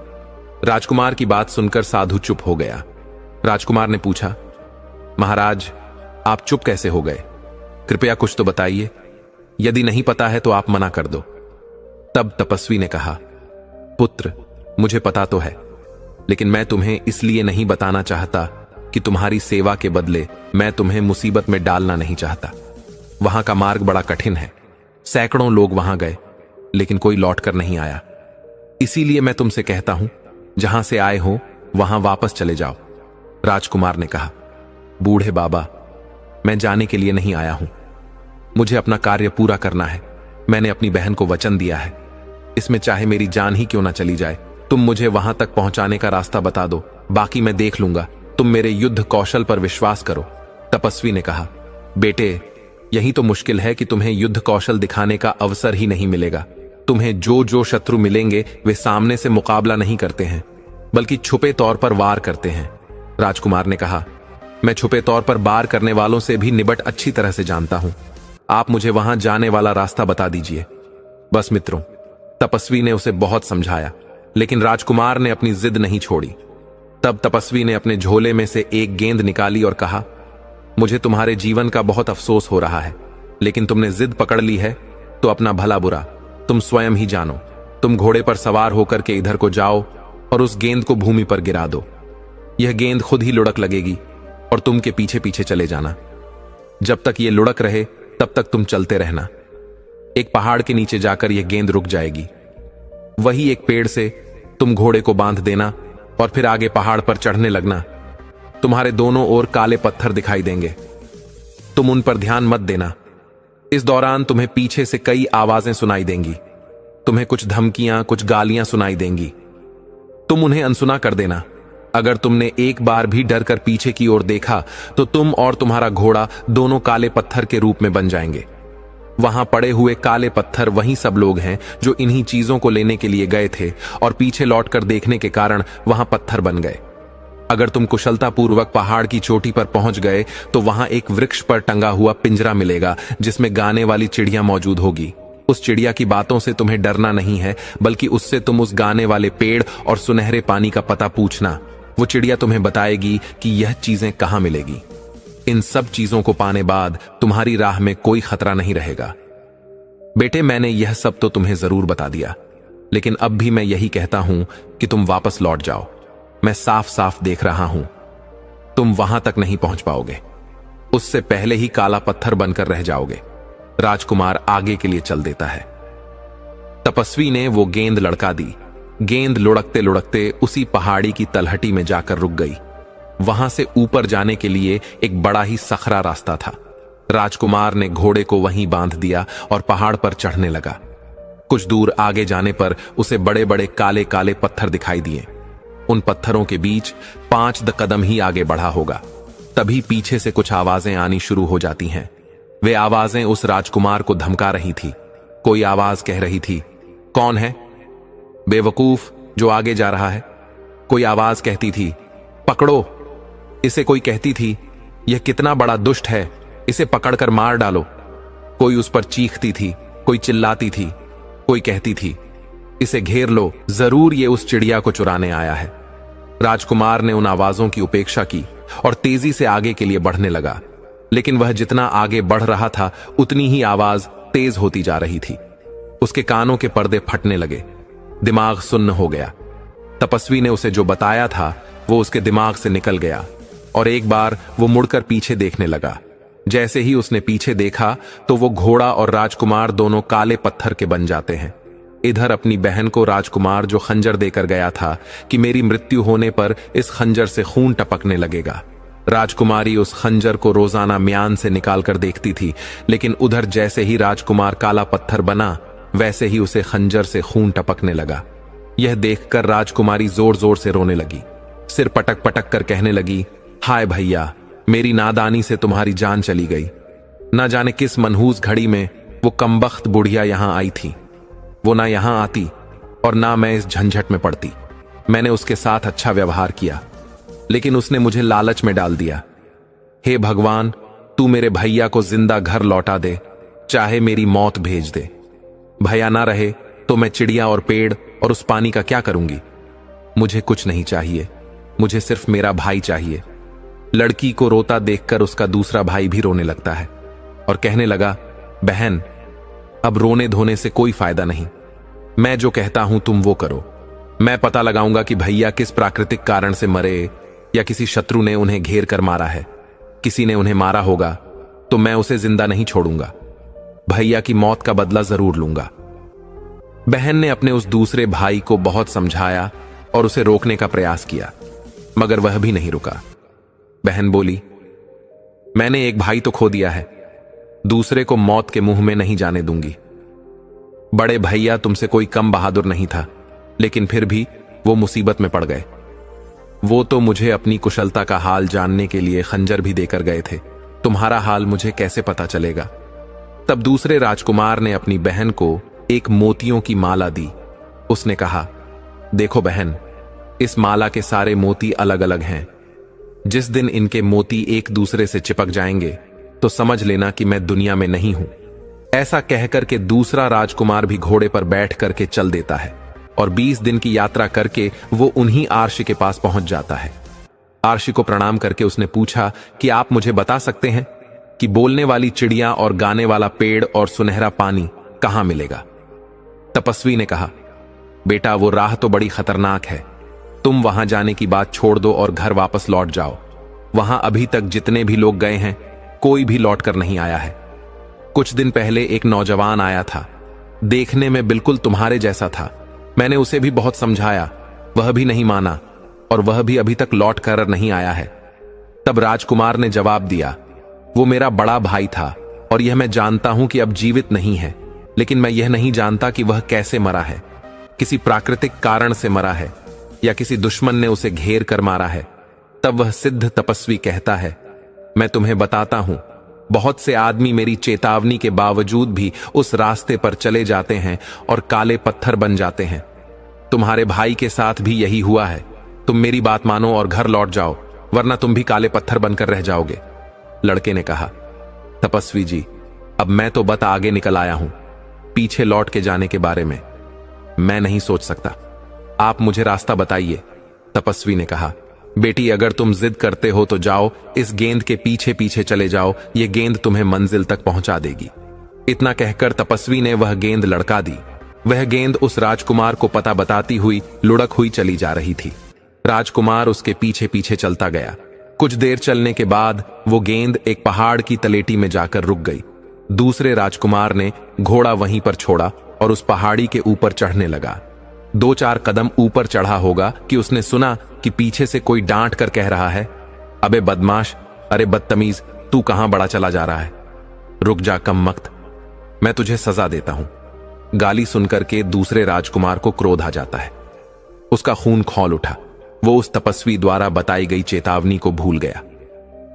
राजकुमार की बात सुनकर साधु चुप हो गया। राजकुमार ने पूछा, महाराज, आप चुप कैसे हो गए? कृपया कुछ तो बताइए। यदि नहीं पता है तो आप मना कर दो। तब तपस्वी ने कहा, पुत्र, मुझे पता तो है, लेकिन मैं तुम्हें इसलिए नहीं बताना चाहता कि तुम्हारी सेवा के बदले मैं तुम्हें मुसीबत में डालना नहीं चाहता। वहां का मार्ग बड़ा कठिन है। सैकड़ों लोग वहां गए, लेकिन कोई लौटकर नहीं आया। इसीलिए मैं तुमसे कहता हूं, जहां से आए हो वहां वापस चले जाओ। राजकुमार ने कहा, बूढ़े बाबा, मैं जाने के लिए नहीं आया हूं। मुझे अपना कार्य पूरा करना है। मैंने अपनी बहन को वचन दिया है। इसमें चाहे मेरी जान ही क्यों ना चली जाए। तुम मुझे वहां तक पहुंचाने का रास्ता बता दो, बाकी मैं देख लूंगा। तुम मेरे युद्ध कौशल पर विश्वास करो। तपस्वी ने कहा, बेटे, यही तो मुश्किल है कि तुम्हें युद्ध कौशल दिखाने का अवसर ही नहीं मिलेगा। तुम्हें जो जो शत्रु मिलेंगे वे सामने से मुकाबला नहीं करते हैं, बल्कि छुपे तौर पर वार करते हैं। राजकुमार ने कहा, मैं छुपे तौर पर वार करने वालों से भी निबट अच्छी तरह से जानता हूं। आप मुझे वहां जाने वाला रास्ता बता दीजिए। बस मित्रों, तपस्वी ने उसे बहुत समझाया, लेकिन राजकुमार ने अपनी जिद नहीं छोड़ी। तब तपस्वी ने अपने झोले में से एक गेंद निकाली और कहा, मुझे तुम्हारे जीवन का बहुत अफसोस हो रहा है, लेकिन तुमने जिद पकड़ ली है तो अपना भला बुरा तुम स्वयं ही जानो। तुम घोड़े पर सवार होकर के इधर को जाओ और उस गेंद को भूमि पर गिरा दो। यह गेंद खुद ही लुढ़क लगेगी और तुम के पीछे पीछे चले जाना। जब तक यह लुढ़क रहे तब तक तुम चलते रहना। एक पहाड़ के नीचे जाकर यह गेंद रुक जाएगी। वही एक पेड़ से तुम घोड़े को बांध देना और फिर आगे पहाड़ पर चढ़ने लगना। तुम्हारे दोनों ओर काले पत्थर दिखाई देंगे। तुम उन पर ध्यान मत देना। इस दौरान तुम्हें पीछे से कई आवाजें सुनाई देंगी। तुम्हें कुछ धमकियां, कुछ गालियां सुनाई देंगी। तुम उन्हें अनसुना कर देना। अगर तुमने एक बार भी डर कर पीछे की ओर देखा तो तुम और तुम्हारा घोड़ा दोनों काले पत्थर के रूप में बन जाएंगे। वहां पड़े हुए काले पत्थर वही सब लोग हैं जो इन्हीं चीजों को लेने के लिए गए थे और पीछे लौटकर देखने के कारण वहां पत्थर बन गए। अगर तुम कुशलतापूर्वक पहाड़ की चोटी पर पहुंच गए तो वहां एक वृक्ष पर टंगा हुआ पिंजरा मिलेगा जिसमें गाने वाली चिड़िया मौजूद होगी। उस चिड़िया की बातों से तुम्हें डरना नहीं है, बल्कि उससे तुम उस गाने वाले पेड़ और सुनहरे पानी का पता पूछना। वो चिड़िया तुम्हें बताएगी कि यह चीजें कहां मिलेगी। इन सब चीजों को पाने बाद तुम्हारी राह में कोई खतरा नहीं रहेगा। बेटे, मैंने यह सब तो तुम्हें जरूर बता दिया, लेकिन अब भी मैं यही कहता हूं कि तुम वापस लौट जाओ। मैं साफ साफ देख रहा हूं, तुम वहां तक नहीं पहुंच पाओगे। उससे पहले ही काला पत्थर बनकर रह जाओगे। राजकुमार आगे के लिए चल देता है। तपस्वी ने वो गेंद लड़का दी। गेंद लुढ़कते लुढ़कते उसी पहाड़ी की तलहटी में जाकर रुक गई। वहां से ऊपर जाने के लिए एक बड़ा ही सखरा रास्ता था। राजकुमार ने घोड़े को वहीं बांध दिया और पहाड़ पर चढ़ने लगा। कुछ दूर आगे जाने पर उसे बड़े बड़े काले काले पत्थर दिखाई दिए। उन पत्थरों के बीच 5 कदम ही आगे बढ़ा होगा, तभी पीछे से कुछ आवाजें आनी शुरू हो जाती हैं। वे आवाजें उस राजकुमार को धमका रही थी। कोई आवाज कह रही थी, कौन है बेवकूफ जो आगे जा रहा है। कोई आवाज कहती थी, पकड़ो इसे। कोई कहती थी, यह कितना बड़ा दुष्ट है, इसे पकड़कर मार डालो। कोई उस पर चीखती थी, कोई चिल्लाती थी, कोई कहती थी, इसे घेर लो, जरूर ये उस चिड़िया को चुराने आया है। राजकुमार ने उन आवाजों की उपेक्षा की और तेजी से आगे के लिए बढ़ने लगा, लेकिन वह जितना आगे बढ़ रहा था उतनी ही आवाज तेज होती जा रही थी। उसके कानों के पर्दे फटने लगे, दिमाग सुन्न हो गया। तपस्वी ने उसे जो बताया था वो उसके दिमाग से निकल गया और एक बार वो मुड़कर पीछे देखने लगा। जैसे ही उसने पीछे देखा तो वो घोड़ा और राजकुमार दोनों काले पत्थर के बन जाते हैं। इधर अपनी बहन को राजकुमार जो खंजर देकर गया था कि मेरी मृत्यु होने पर इस खंजर से खून टपकने लगेगा। राजकुमारी उस खंजर को रोजाना म्यान से निकालकर देखती थी, लेकिन उधर जैसे ही राजकुमार काला पत्थर बना वैसे ही उसे खंजर से खून टपकने लगा। यह देखकर राजकुमारी जोर जोर से रोने लगी, सिर पटक पटक कर कहने लगी, हाय भैया, मेरी नादानी से तुम्हारी जान चली गई। न जाने किस मनहूस घड़ी में वो कमबख्त बुढ़िया यहां आई थी। वो ना यहां आती और ना मैं इस झंझट में पड़ती। मैंने उसके साथ अच्छा व्यवहार किया, लेकिन उसने मुझे लालच में डाल दिया। हे भगवान, तू मेरे भैया को जिंदा घर लौटा दे, चाहे मेरी मौत भेज दे। भैया ना रहे तो मैं चिड़िया और पेड़ और उस पानी का क्या करूंगी। मुझे कुछ नहीं चाहिए, मुझे सिर्फ मेरा भाई चाहिए। लड़की को रोता देखकर उसका दूसरा भाई भी रोने लगता है और कहने लगा, बहन, अब रोने धोने से कोई फायदा नहीं। मैं जो कहता हूं तुम वो करो। मैं पता लगाऊंगा कि भैया किस प्राकृतिक कारण से मरे या किसी शत्रु ने उन्हें घेर कर मारा है। किसी ने उन्हें मारा होगा तो मैं उसे जिंदा नहीं छोड़ूंगा। भैया की मौत का बदला जरूर लूंगा। बहन ने अपने उस दूसरे भाई को बहुत समझाया और उसे रोकने का प्रयास किया, मगर वह भी नहीं रुका। बहन बोली, मैंने एक भाई तो खो दिया है, दूसरे को मौत के मुंह में नहीं जाने दूंगी। बड़े भैया तुमसे कोई कम बहादुर नहीं था, लेकिन फिर भी वो मुसीबत में पड़ गए। वो तो मुझे अपनी कुशलता का हाल जानने के लिए खंजर भी देकर गए थे। तुम्हारा हाल मुझे कैसे पता चलेगा। तब दूसरे राजकुमार ने अपनी बहन को एक मोतियों की माला दी। उसने कहा, देखो बहन, इस माला के सारे मोती अलग अलग हैं। जिस दिन इनके मोती एक दूसरे से चिपक जाएंगे तो समझ लेना कि मैं दुनिया में नहीं हूं। ऐसा कहकर के दूसरा राजकुमार भी घोड़े पर बैठ करके चल देता है और 20 दिन की यात्रा करके वो उन्हीं आर्षि के पास पहुंच जाता है। आर्षि को प्रणाम करके उसने पूछा कि आप मुझे बता सकते हैं कि बोलने वाली चिड़िया और गाने वाला पेड़ और सुनहरा पानी कहां मिलेगा। तपस्वी ने कहा, बेटा, वो राह तो बड़ी खतरनाक है। तुम वहां जाने की बात छोड़ दो और घर वापस लौट जाओ। वहां अभी तक जितने भी लोग गए हैं कोई भी लौट कर नहीं आया है। कुछ दिन पहले एक नौजवान आया था, देखने में बिल्कुल तुम्हारे जैसा था। मैंने उसे भी बहुत समझाया, वह भी नहीं माना और वह भी अभी तक लौट कर नहीं आया है। तब राजकुमार ने जवाब दिया, वो मेरा बड़ा भाई था और यह मैं जानता हूं कि अब जीवित नहीं है, लेकिन मैं यह नहीं जानता कि वह कैसे मरा है। किसी प्राकृतिक कारण से मरा है या किसी दुश्मन ने उसे घेर कर मारा है। तब वह सिद्ध तपस्वी कहता है, मैं तुम्हें बताता हूं, बहुत से आदमी मेरी चेतावनी के बावजूद भी उस रास्ते पर चले जाते हैं और काले पत्थर बन जाते हैं। तुम्हारे भाई के साथ भी यही हुआ है। तुम मेरी बात मानो और घर लौट जाओ, वरना तुम भी काले पत्थर बनकर रह जाओगे। लड़के ने कहा, तपस्वी जी, अब मैं तो बत आगे निकल आया हूं, पीछे लौट के जाने के बारे में मैं नहीं सोच सकता। आप मुझे रास्ता बताइए। तपस्वी ने कहा, बेटी, अगर तुम जिद करते हो तो जाओ, इस गेंद के पीछे पीछे चले जाओ, यह गेंद तुम्हें मंजिल तक पहुंचा देगी। इतना कहकर तपस्वी ने वह गेंद लड़का दी। वह गेंद उस राजकुमार को पता बताती हुई लुढ़क हुई चली जा रही थी। राजकुमार उसके पीछे पीछे चलता गया। कुछ देर चलने के बाद वो गेंद एक पहाड़ की तलेटी में जाकर रुक गई। दूसरे राजकुमार ने घोड़ा वहीं पर छोड़ा और उस पहाड़ी के ऊपर चढ़ने लगा। 2-4 कदम ऊपर चढ़ा होगा कि उसने सुना कि पीछे से कोई डांट कर कह रहा है, अबे बदमाश, अरे बदतमीज, तू कहां बड़ा चला जा रहा है। रुक जा कमबख्त, मैं तुझे सजा देता हूं। गाली सुनकर के दूसरे राजकुमार को क्रोध आ जाता है। उसका खून खौल उठा। वो उस तपस्वी द्वारा बताई गई चेतावनी को भूल गया।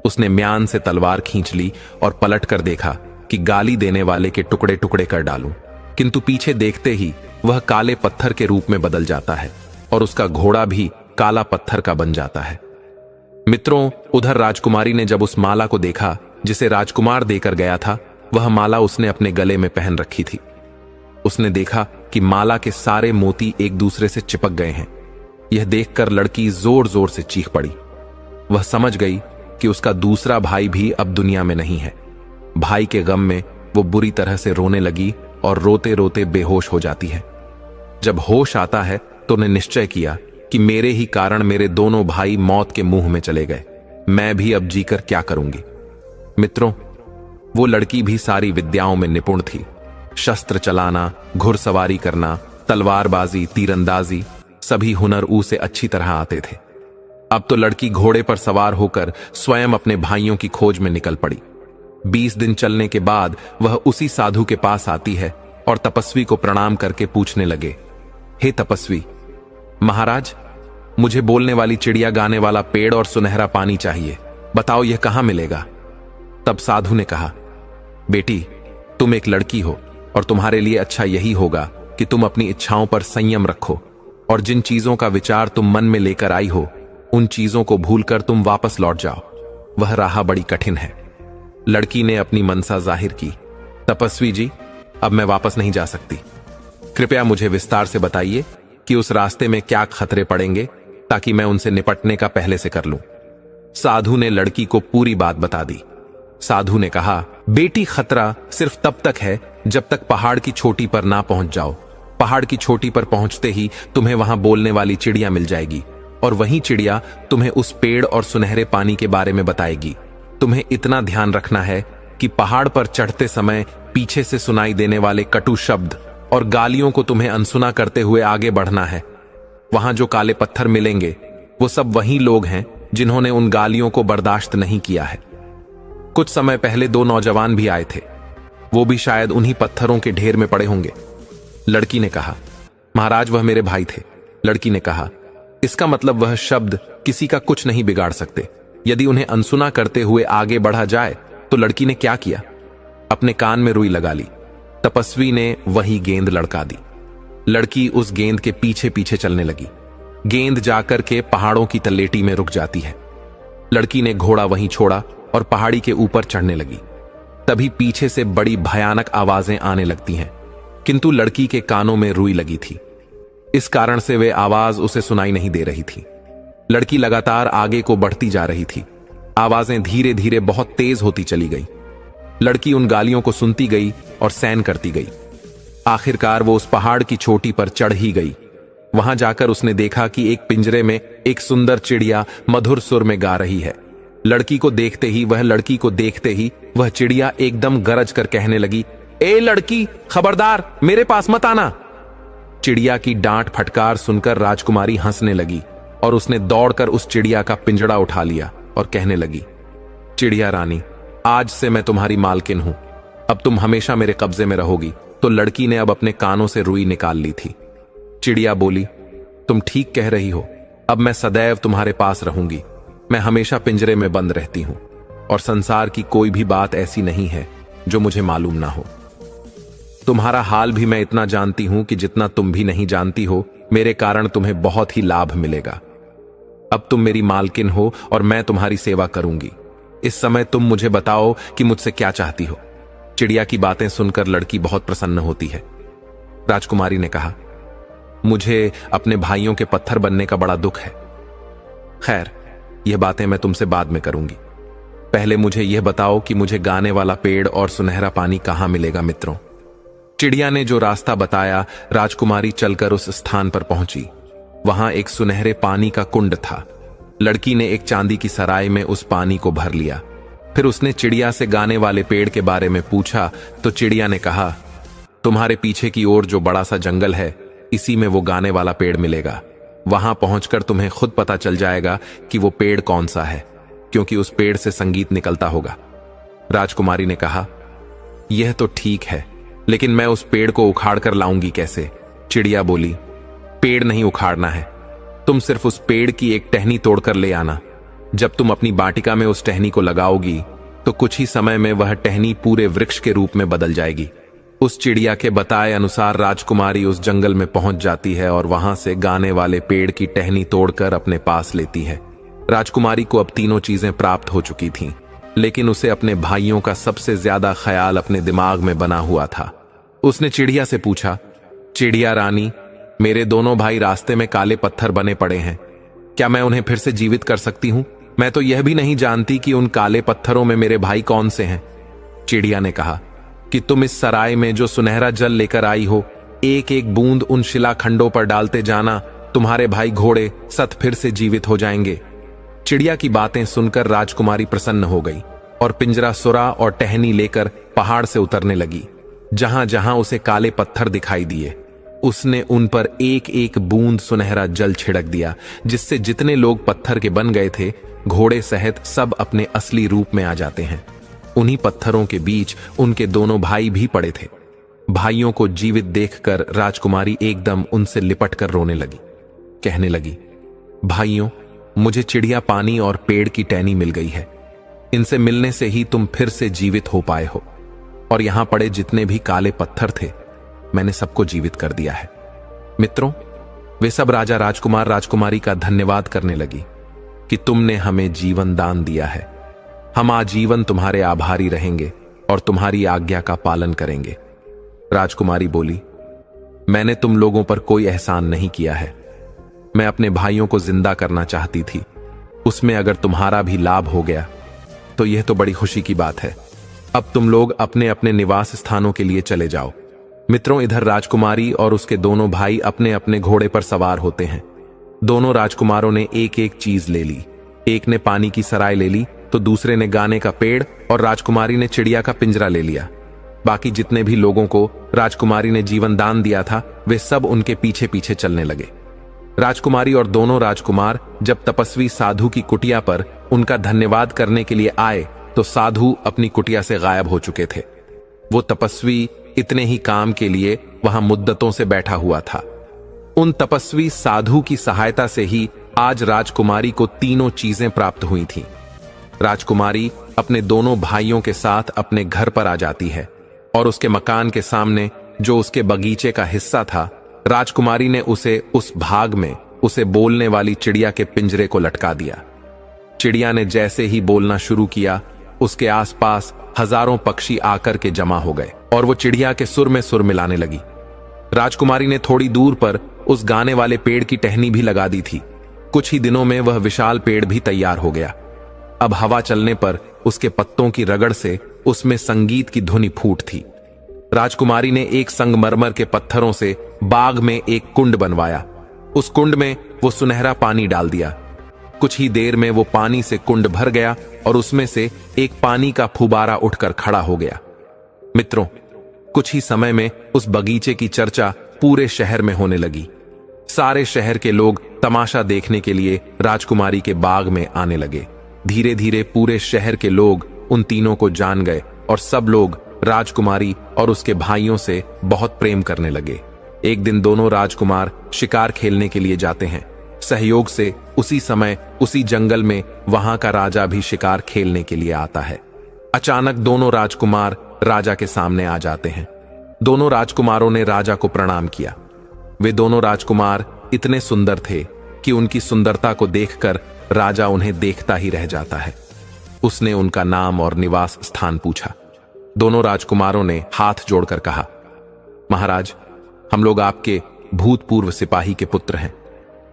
उसने म्यान से तलवार खींच ली और पलट कर देखा कि गाली देने वाले के टुकड़े टुकड़े कर डालूं, किंतु पीछे देखते ही वह काले पत्थर के रूप में बदल जाता है और उसका घोड़ा भी काला पत्थर का बन जाता है। मित्रों, उधर राजकुमारी ने जब उस माला को देखा जिसे राजकुमार देकर गया था, वह माला उसने अपने गले में पहन रखी थी। उसने देखा कि माला के सारे मोती एक दूसरे से चिपक गए हैं। यह देखकर लड़की जोर जोर से चीख पड़ी। वह समझ गई कि उसका दूसरा भाई भी अब दुनिया में नहीं है। भाई के गम में वो बुरी तरह से रोने लगी और रोते रोते बेहोश हो जाती है। जब होश आता है तो उन्हें निश्चय किया कि मेरे ही कारण मेरे दोनों भाई मौत के मुंह में चले गए। मैं भी अब जीकर क्या करूंगी। मित्रों, वो लड़की भी सारी विद्याओं में निपुण थी। शस्त्र चलाना, घुड़सवारी करना, तलवारबाजी, तीरंदाजी, सभी हुनर उसे अच्छी तरह आते थे। अब तो लड़की घोड़े पर सवार होकर स्वयं अपने भाइयों की खोज में निकल पड़ी। 20 दिन चलने के बाद वह उसी साधु के पास आती है और तपस्वी को प्रणाम करके पूछने लगे, हे तपस्वी महाराज, मुझे बोलने वाली चिड़िया, गाने वाला पेड़ और सुनहरा पानी चाहिए। बताओ यह कहां मिलेगा। तब साधु ने कहा, बेटी, तुम एक लड़की हो और तुम्हारे लिए अच्छा यही होगा कि तुम अपनी इच्छाओं पर संयम रखो और जिन चीजों का विचार तुम मन में लेकर आई हो उन चीजों को भूलकर तुम वापस लौट जाओ। वह राह बड़ी कठिन है। लड़की ने अपनी मनसा जाहिर की, तपस्वी जी, अब मैं वापस नहीं जा सकती। कृपया मुझे विस्तार से बताइए कि उस रास्ते में क्या खतरे पड़ेंगे ताकि मैं उनसे निपटने का पहले से कर लूं। साधु ने लड़की को पूरी बात बता दी। साधु ने कहा, बेटी, खतरा सिर्फ तब तक है जब तक पहाड़ की चोटी पर ना पहुंच जाओ। पहाड़ की चोटी पर पहुंचते ही तुम्हें वहां बोलने वाली चिड़िया मिल जाएगी और वही चिड़िया तुम्हें उस पेड़ और सुनहरे पानी के बारे में बताएगी। तुम्हें इतना ध्यान रखना है कि पहाड़ पर चढ़ते समय पीछे से सुनाई देने वाले कटु शब्द और गालियों को तुम्हें अनसुना करते हुए आगे बढ़ना है। वहां जो काले पत्थर मिलेंगे वो सब वही लोग हैं जिन्होंने उन गालियों को बर्दाश्त नहीं किया है। कुछ समय पहले 2 नौजवान भी आए थे, वो भी शायद उन्हीं पत्थरों के ढेर में पड़े होंगे। लड़की ने कहा, महाराज, वह मेरे भाई थे। लड़की ने कहा, इसका मतलब वह शब्द किसी का कुछ नहीं बिगाड़ सकते। यदि उन्हें अनसुना करते हुए आगे बढ़ा जाए तो लड़की ने क्या किया, अपने कान में रुई लगा ली। तपस्वी ने वही गेंद लड़का दी। लड़की उस गेंद के पीछे पीछे चलने लगी। गेंद जाकर के पहाड़ों की तलेटी में रुक जाती है। लड़की ने घोड़ा वहीं छोड़ा और पहाड़ी के ऊपर चढ़ने लगी। तभी पीछे से बड़ी भयानक आवाजें आने लगती हैं, किंतु लड़की के कानों में रुई लगी थी। इस कारण से वे आवाज उसे सुनाई नहीं दे रही थी। लड़की लगातार आगे को बढ़ती जा रही थी। आवाजें धीरे धीरे बहुत तेज होती चली गई। लड़की उन गालियों को सुनती गई और सहन करती गई। आखिरकार वो उस पहाड़ की चोटी पर चढ़ ही गई। वहां जाकर उसने देखा कि एक पिंजरे में एक सुंदर चिड़िया मधुर सुर में गा रही है। लड़की को देखते ही वह चिड़िया एकदम गरज कर कहने लगी, ए लड़की, खबरदार, मेरे पास मत आना। चिड़िया की डांट फटकार सुनकर राजकुमारी हंसने लगी और उसने दौड़कर उस चिड़िया का पिंजड़ा उठा लिया और कहने लगी, चिड़िया रानी, आज से मैं तुम्हारी मालकिन हूं। अब तुम हमेशा मेरे कब्जे में रहोगी। तो लड़की ने अब अपने कानों से रुई निकाल ली थी। चिड़िया बोली, तुम ठीक कह रही हो। अब मैं सदैव तुम्हारे पास रहूंगी। मैं हमेशा पिंजरे में बंद रहती हूं और संसार की कोई भी बात ऐसी नहीं है जो मुझे मालूम ना हो। तुम्हारा हाल भी मैं इतना जानती हूं कि जितना तुम भी नहीं जानती हो। मेरे कारण तुम्हें बहुत ही लाभ मिलेगा। अब तुम मेरी मालकिन हो और मैं तुम्हारी सेवा करूंगी। इस समय तुम मुझे बताओ कि मुझसे क्या चाहती हो। चिड़िया की बातें सुनकर लड़की बहुत प्रसन्न होती है। राजकुमारी ने कहा, मुझे अपने भाइयों के पत्थर बनने का बड़ा दुख है। खैर, यह बातें मैं तुमसे बाद में करूंगी। पहले मुझे यह बताओ कि मुझे गाने वाला पेड़ और सुनहरा पानी कहां मिलेगा। मित्रों, चिड़िया ने जो रास्ता बताया, राजकुमारी चलकर उस स्थान पर पहुंची। वहां एक सुनहरे पानी का कुंड था। लड़की ने एक चांदी की सराय में उस पानी को भर लिया। फिर उसने चिड़िया से गाने वाले पेड़ के बारे में पूछा तो चिड़िया ने कहा, तुम्हारे पीछे की ओर जो बड़ा सा जंगल है, इसी में वो गाने वाला पेड़ मिलेगा। वहां पहुंचकर तुम्हें खुद पता चल जाएगा कि वो पेड़ कौन सा है, क्योंकि उस पेड़ से संगीत निकलता होगा। राजकुमारी ने कहा, यह तो ठीक है, लेकिन मैं उस पेड़ को उखाड़ कर लाऊंगी कैसे। चिड़िया बोली, पेड़ नहीं उखाड़ना है, तुम सिर्फ उस पेड़ की एक टहनी तोड़कर ले आना। जब तुम अपनी बाटिका में उस टहनी को लगाओगी तो कुछ ही समय में वह टहनी पूरे वृक्ष के रूप में बदल जाएगी। उस चिड़िया के बताए अनुसार राजकुमारी उस जंगल में पहुंच जाती है और वहां से गाने वाले पेड़ की टहनी तोड़कर अपने पास लेती है। राजकुमारी को अब तीनों चीजें प्राप्त हो चुकी थीं, लेकिन उसे अपने भाइयों का सबसे ज्यादा ख्याल अपने दिमाग में बना हुआ था। उसने चिड़िया से पूछा, चिड़िया रानी, मेरे दोनों भाई रास्ते में काले पत्थर बने पड़े हैं, क्या मैं उन्हें फिर से जीवित कर सकती हूं? मैं तो यह भी नहीं जानती कि उन काले पत्थरों में मेरे भाई कौन से हैं। चिड़िया ने कहा कि तुम इस सराय में जो सुनहरा जल लेकर आई हो, एक एक बूंद उन शिलाखंडों पर डालते जाना, तुम्हारे भाई घोड़े सत फिर से जीवित हो जाएंगे। चिड़िया की बातें सुनकर राजकुमारी प्रसन्न हो गई और पिंजरा सुरा और टहनी लेकर पहाड़ से उतरने लगी। जहां जहां उसे काले पत्थर दिखाई दिए, उसने उन पर एक एक बूंद सुनहरा जल छिड़क दिया, जिससे जितने लोग पत्थर के बन गए थे, घोड़े सहित सब अपने असली रूप में आ जाते हैं। उन्हीं पत्थरों के बीच उनके दोनों भाई भी पड़े थे। भाइयों को जीवित देखकर राजकुमारी एकदम उनसे लिपट कर रोने लगी। कहने लगी, भाइयों, मुझे चिड़िया पानी और पेड़ की टहनी मिल गई है। इनसे मिलने से ही तुम फिर से जीवित हो पाए हो, और यहां पड़े जितने भी काले पत्थर थे, मैंने सबको जीवित कर दिया है। मित्रों, वे सब राजा राजकुमार राजकुमारी का धन्यवाद करने लगी कि तुमने हमें जीवन दान दिया है। हम आजीवन तुम्हारे आभारी रहेंगे और तुम्हारी आज्ञा का पालन करेंगे। राजकुमारी बोली, मैंने तुम लोगों पर कोई एहसान नहीं किया है। मैं अपने भाइयों को जिंदा करना चाहती थी। उसमें अगर तुम्हारा भी लाभ हो गया तो यह तो बड़ी खुशी की बात है। अब तुम लोग अपने अपने निवास स्थानों के लिए चले जाओ। मित्रों, इधर राजकुमारी और उसके दोनों भाई अपने अपने घोड़े पर सवार होते हैं। दोनों राजकुमारों ने एक एक चीज ले ली। एक ने पानी की सराय ले ली, तो दूसरे ने गाने का पेड़, और राजकुमारी ने चिड़िया का पिंजरा ले लिया। बाकी जितने भी लोगों को राजकुमारी ने जीवन दान दिया था, वे सब उनके पीछे पीछे चलने लगे। राजकुमारी और दोनों राजकुमार जब तपस्वी साधु की कुटिया पर उनका धन्यवाद करने के लिए आए, तो साधु अपनी कुटिया से गायब हो चुके थे। वो तपस्वी इतने ही काम के लिए वहां मुद्दतों से बैठा हुआ था। उन तपस्वी साधु की सहायता से ही आज राजकुमारी को तीनों चीजें प्राप्त हुई थीं। राजकुमारी अपने दोनों भाइयों के साथ अपने घर पर आ जाती है, और उसके मकान के सामने जो उसके बगीचे का हिस्सा था, राजकुमारी ने उसे उस भाग में उसे बोलने वाली चिड़िया के पिंजरे को लटका दिया। चिड़िया ने जैसे ही बोलना शुरू किया, उसके आसपास हजारों पक्षी आकर के जमा हो गए और वो चिड़िया के सुर में सुर मिलाने लगी। राजकुमारी ने थोड़ी दूर पर उस गाने वाले पेड़ की टहनी भी लगा दी थी। कुछ ही दिनों में वह विशाल पेड़ भी तैयार हो गया। अब हवा चलने पर उसके पत्तों की रगड़ से उसमें संगीत की धुनी फूट थी। राजकुमारी ने एक संगमरमर के पत्थरों से बाग में एक कुंड बनवाया। उस कुंड में वो सुनहरा पानी डाल दिया। कुछ ही देर में वो पानी से कुंड भर गया और उसमें से एक पानी का फुबारा उठकर खड़ा हो गया। मित्रों, कुछ ही समय में उस बगीचे की चर्चा पूरे शहर में होने लगी। सारे शहर के लोग तमाशा देखने के लिए राजकुमारी के बाग में आने लगे। धीरे धीरे पूरे शहर के लोग उन तीनों को जान गए और सब लोग राजकुमारी और उसके भाइयों से बहुत प्रेम करने लगे। एक दिन दोनों राजकुमार शिकार खेलने के लिए जाते हैं। सहयोग से उसी समय उसी जंगल में वहां का राजा भी शिकार खेलने के लिए आता है। अचानक दोनों राजकुमार राजा के सामने आ जाते हैं। दोनों राजकुमारों ने राजा को प्रणाम किया। वे दोनों राजकुमार इतने सुंदर थे कि उनकी सुंदरता को देखकर राजा उन्हें देखता ही रह जाता है। उसने उनका नाम और निवास स्थान पूछा। दोनों राजकुमारों ने हाथ जोड़कर कहा, महाराज, हम लोग आपके भूतपूर्व सिपाही के पुत्र हैं।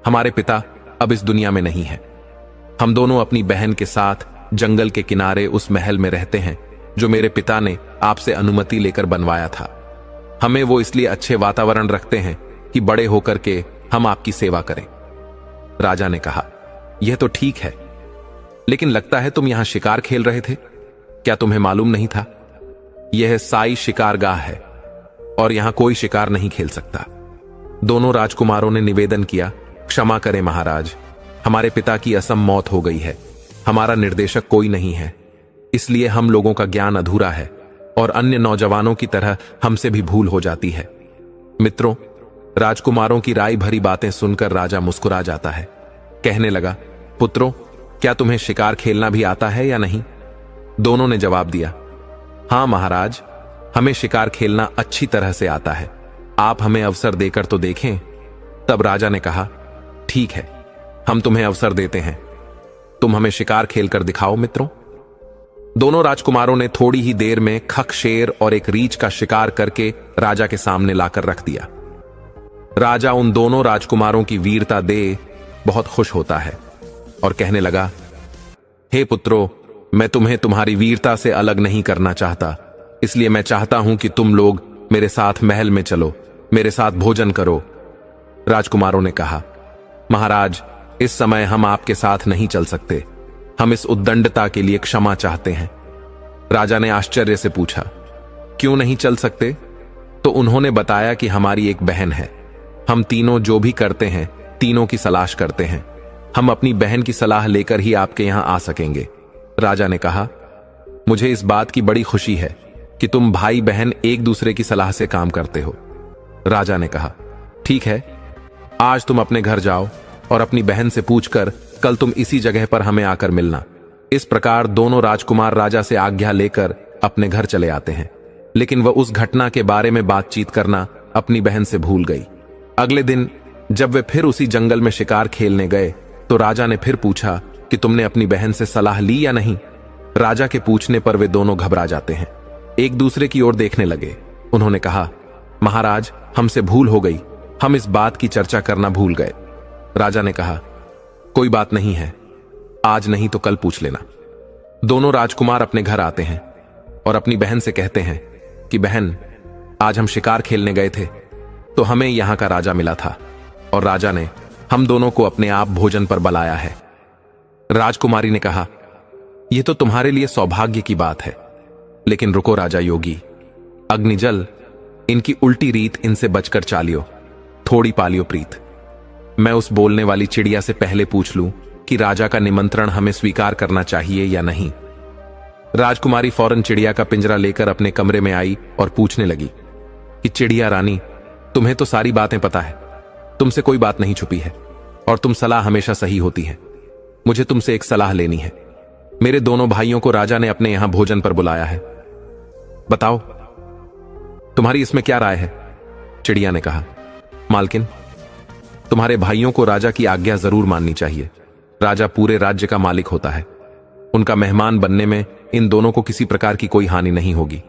हमारे पिता अब इस दुनिया में नहीं है। हम दोनों अपनी बहन के साथ जंगल के किनारे उस महल में रहते हैं जो मेरे पिता ने आपसे अनुमति लेकर बनवाया था। हमें वो इसलिए अच्छे वातावरण रखते हैं कि बड़े होकर के हम आपकी सेवा करें। राजा ने कहा, यह तो ठीक है, लेकिन लगता है तुम यहां शिकार खेल रहे थे। क्या तुम्हें मालूम नहीं था? यह साई शिकारगाह है और यहां कोई शिकार नहीं खेल सकता। दोनों राजकुमारों ने निवेदन किया, क्षमा करें महाराज, हमारे पिता की असम मौत हो गई है। हमारा निर्देशक कोई नहीं है, इसलिए हम लोगों का ज्ञान अधूरा है और अन्य नौजवानों की तरह हमसे भी भूल हो जाती है। मित्रों, राजकुमारों की राय भरी बातें सुनकर राजा मुस्कुरा जाता है। कहने लगा, पुत्रों, क्या तुम्हें शिकार खेलना भी आता है या नहीं? दोनों ने जवाब दिया, हाँ महाराज, हमें शिकार खेलना अच्छी तरह से आता है। आप हमें अवसर देकर तो देखें। तब राजा ने कहा, ठीक है, हम तुम्हें अवसर देते हैं। तुम हमें शिकार खेलकर दिखाओ मित्रों। दोनों राजकुमारों ने थोड़ी ही देर में खक, शेर और एक रीछ का शिकार करके राजा के सामने लाकर रख दिया। राजा उन दोनों राजकुमारों की वीरता देख बहुत खुश होता है और कहने लगा, हे पुत्रों, मैं तुम्हें तुम्हारी वीरता से अलग नहीं करना चाहता, इसलिए मैं चाहता हूं कि तुम लोग मेरे साथ महल में चलो, मेरे साथ भोजन करो। राजकुमारों ने कहा, महाराज, इस समय हम आपके साथ नहीं चल सकते, हम इस उद्दंडता के लिए क्षमा चाहते हैं। राजा ने आश्चर्य से पूछा, क्यों नहीं चल सकते? तो उन्होंने बताया कि हमारी एक बहन है, हम तीनों जो भी करते हैं तीनों की सलाह करते हैं, हम अपनी बहन की सलाह लेकर ही आपके यहां आ सकेंगे। राजा ने कहा, मुझे इस बात की बड़ी खुशी है कि तुम भाई बहन एक दूसरे की सलाह से काम करते हो। राजा ने कहा, ठीक है, आज तुम अपने घर जाओ और अपनी बहन से पूछकर कल तुम इसी जगह पर हमें आकर मिलना। इस प्रकार दोनों राजकुमार राजा से आज्ञा लेकर अपने घर चले आते हैं, लेकिन वह उस घटना के बारे में बातचीत करना अपनी बहन से भूल गई। अगले दिन जब वे फिर उसी जंगल में शिकार खेलने गए तो राजा ने फिर पूछा कि तुमने अपनी बहन से सलाह ली या नहीं? राजा के पूछने पर वे दोनों घबरा जाते हैं, एक दूसरे की ओर देखने लगे। उन्होंने कहा, महाराज, हमसे भूल हो गई, हम इस बात की चर्चा करना भूल गए। राजा ने कहा, कोई बात नहीं है, आज नहीं तो कल पूछ लेना। दोनों राजकुमार अपने घर आते हैं और अपनी बहन से कहते हैं कि बहन, आज हम शिकार खेलने गए थे तो हमें यहां का राजा मिला था और राजा ने हम दोनों को अपने आप भोजन पर बुलाया है। राजकुमारी ने कहा, यह तो तुम्हारे लिए सौभाग्य की बात है, लेकिन रुको राजा योगी, अग्निजल, इनकी उल्टी रीत इनसे बचकर चालियो, थोड़ी पालियो प्रीत। मैं उस बोलने वाली चिड़िया से पहले पूछ लूं कि राजा का निमंत्रण हमें स्वीकार करना चाहिए या नहीं। राजकुमारी फौरन चिड़िया का पिंजरा लेकर अपने कमरे में आई और पूछने लगी कि चिड़िया रानी, तुम्हें तो सारी बातें पता है, तुमसे कोई बात नहीं छुपी है और तुम सलाह हमेशा सही होती है। मुझे तुमसे एक सलाह लेनी है। मेरे दोनों भाइयों को राजा ने अपने यहां भोजन पर बुलाया है, बताओ तुम्हारी इसमें क्या राय है? चिड़िया ने कहा, मालकिन, तुम्हारे भाइयों को राजा की आज्ञा जरूर माननी चाहिए। राजा पूरे राज्य का मालिक होता है, उनका मेहमान बनने में इन दोनों को किसी प्रकार की कोई हानि नहीं होगी।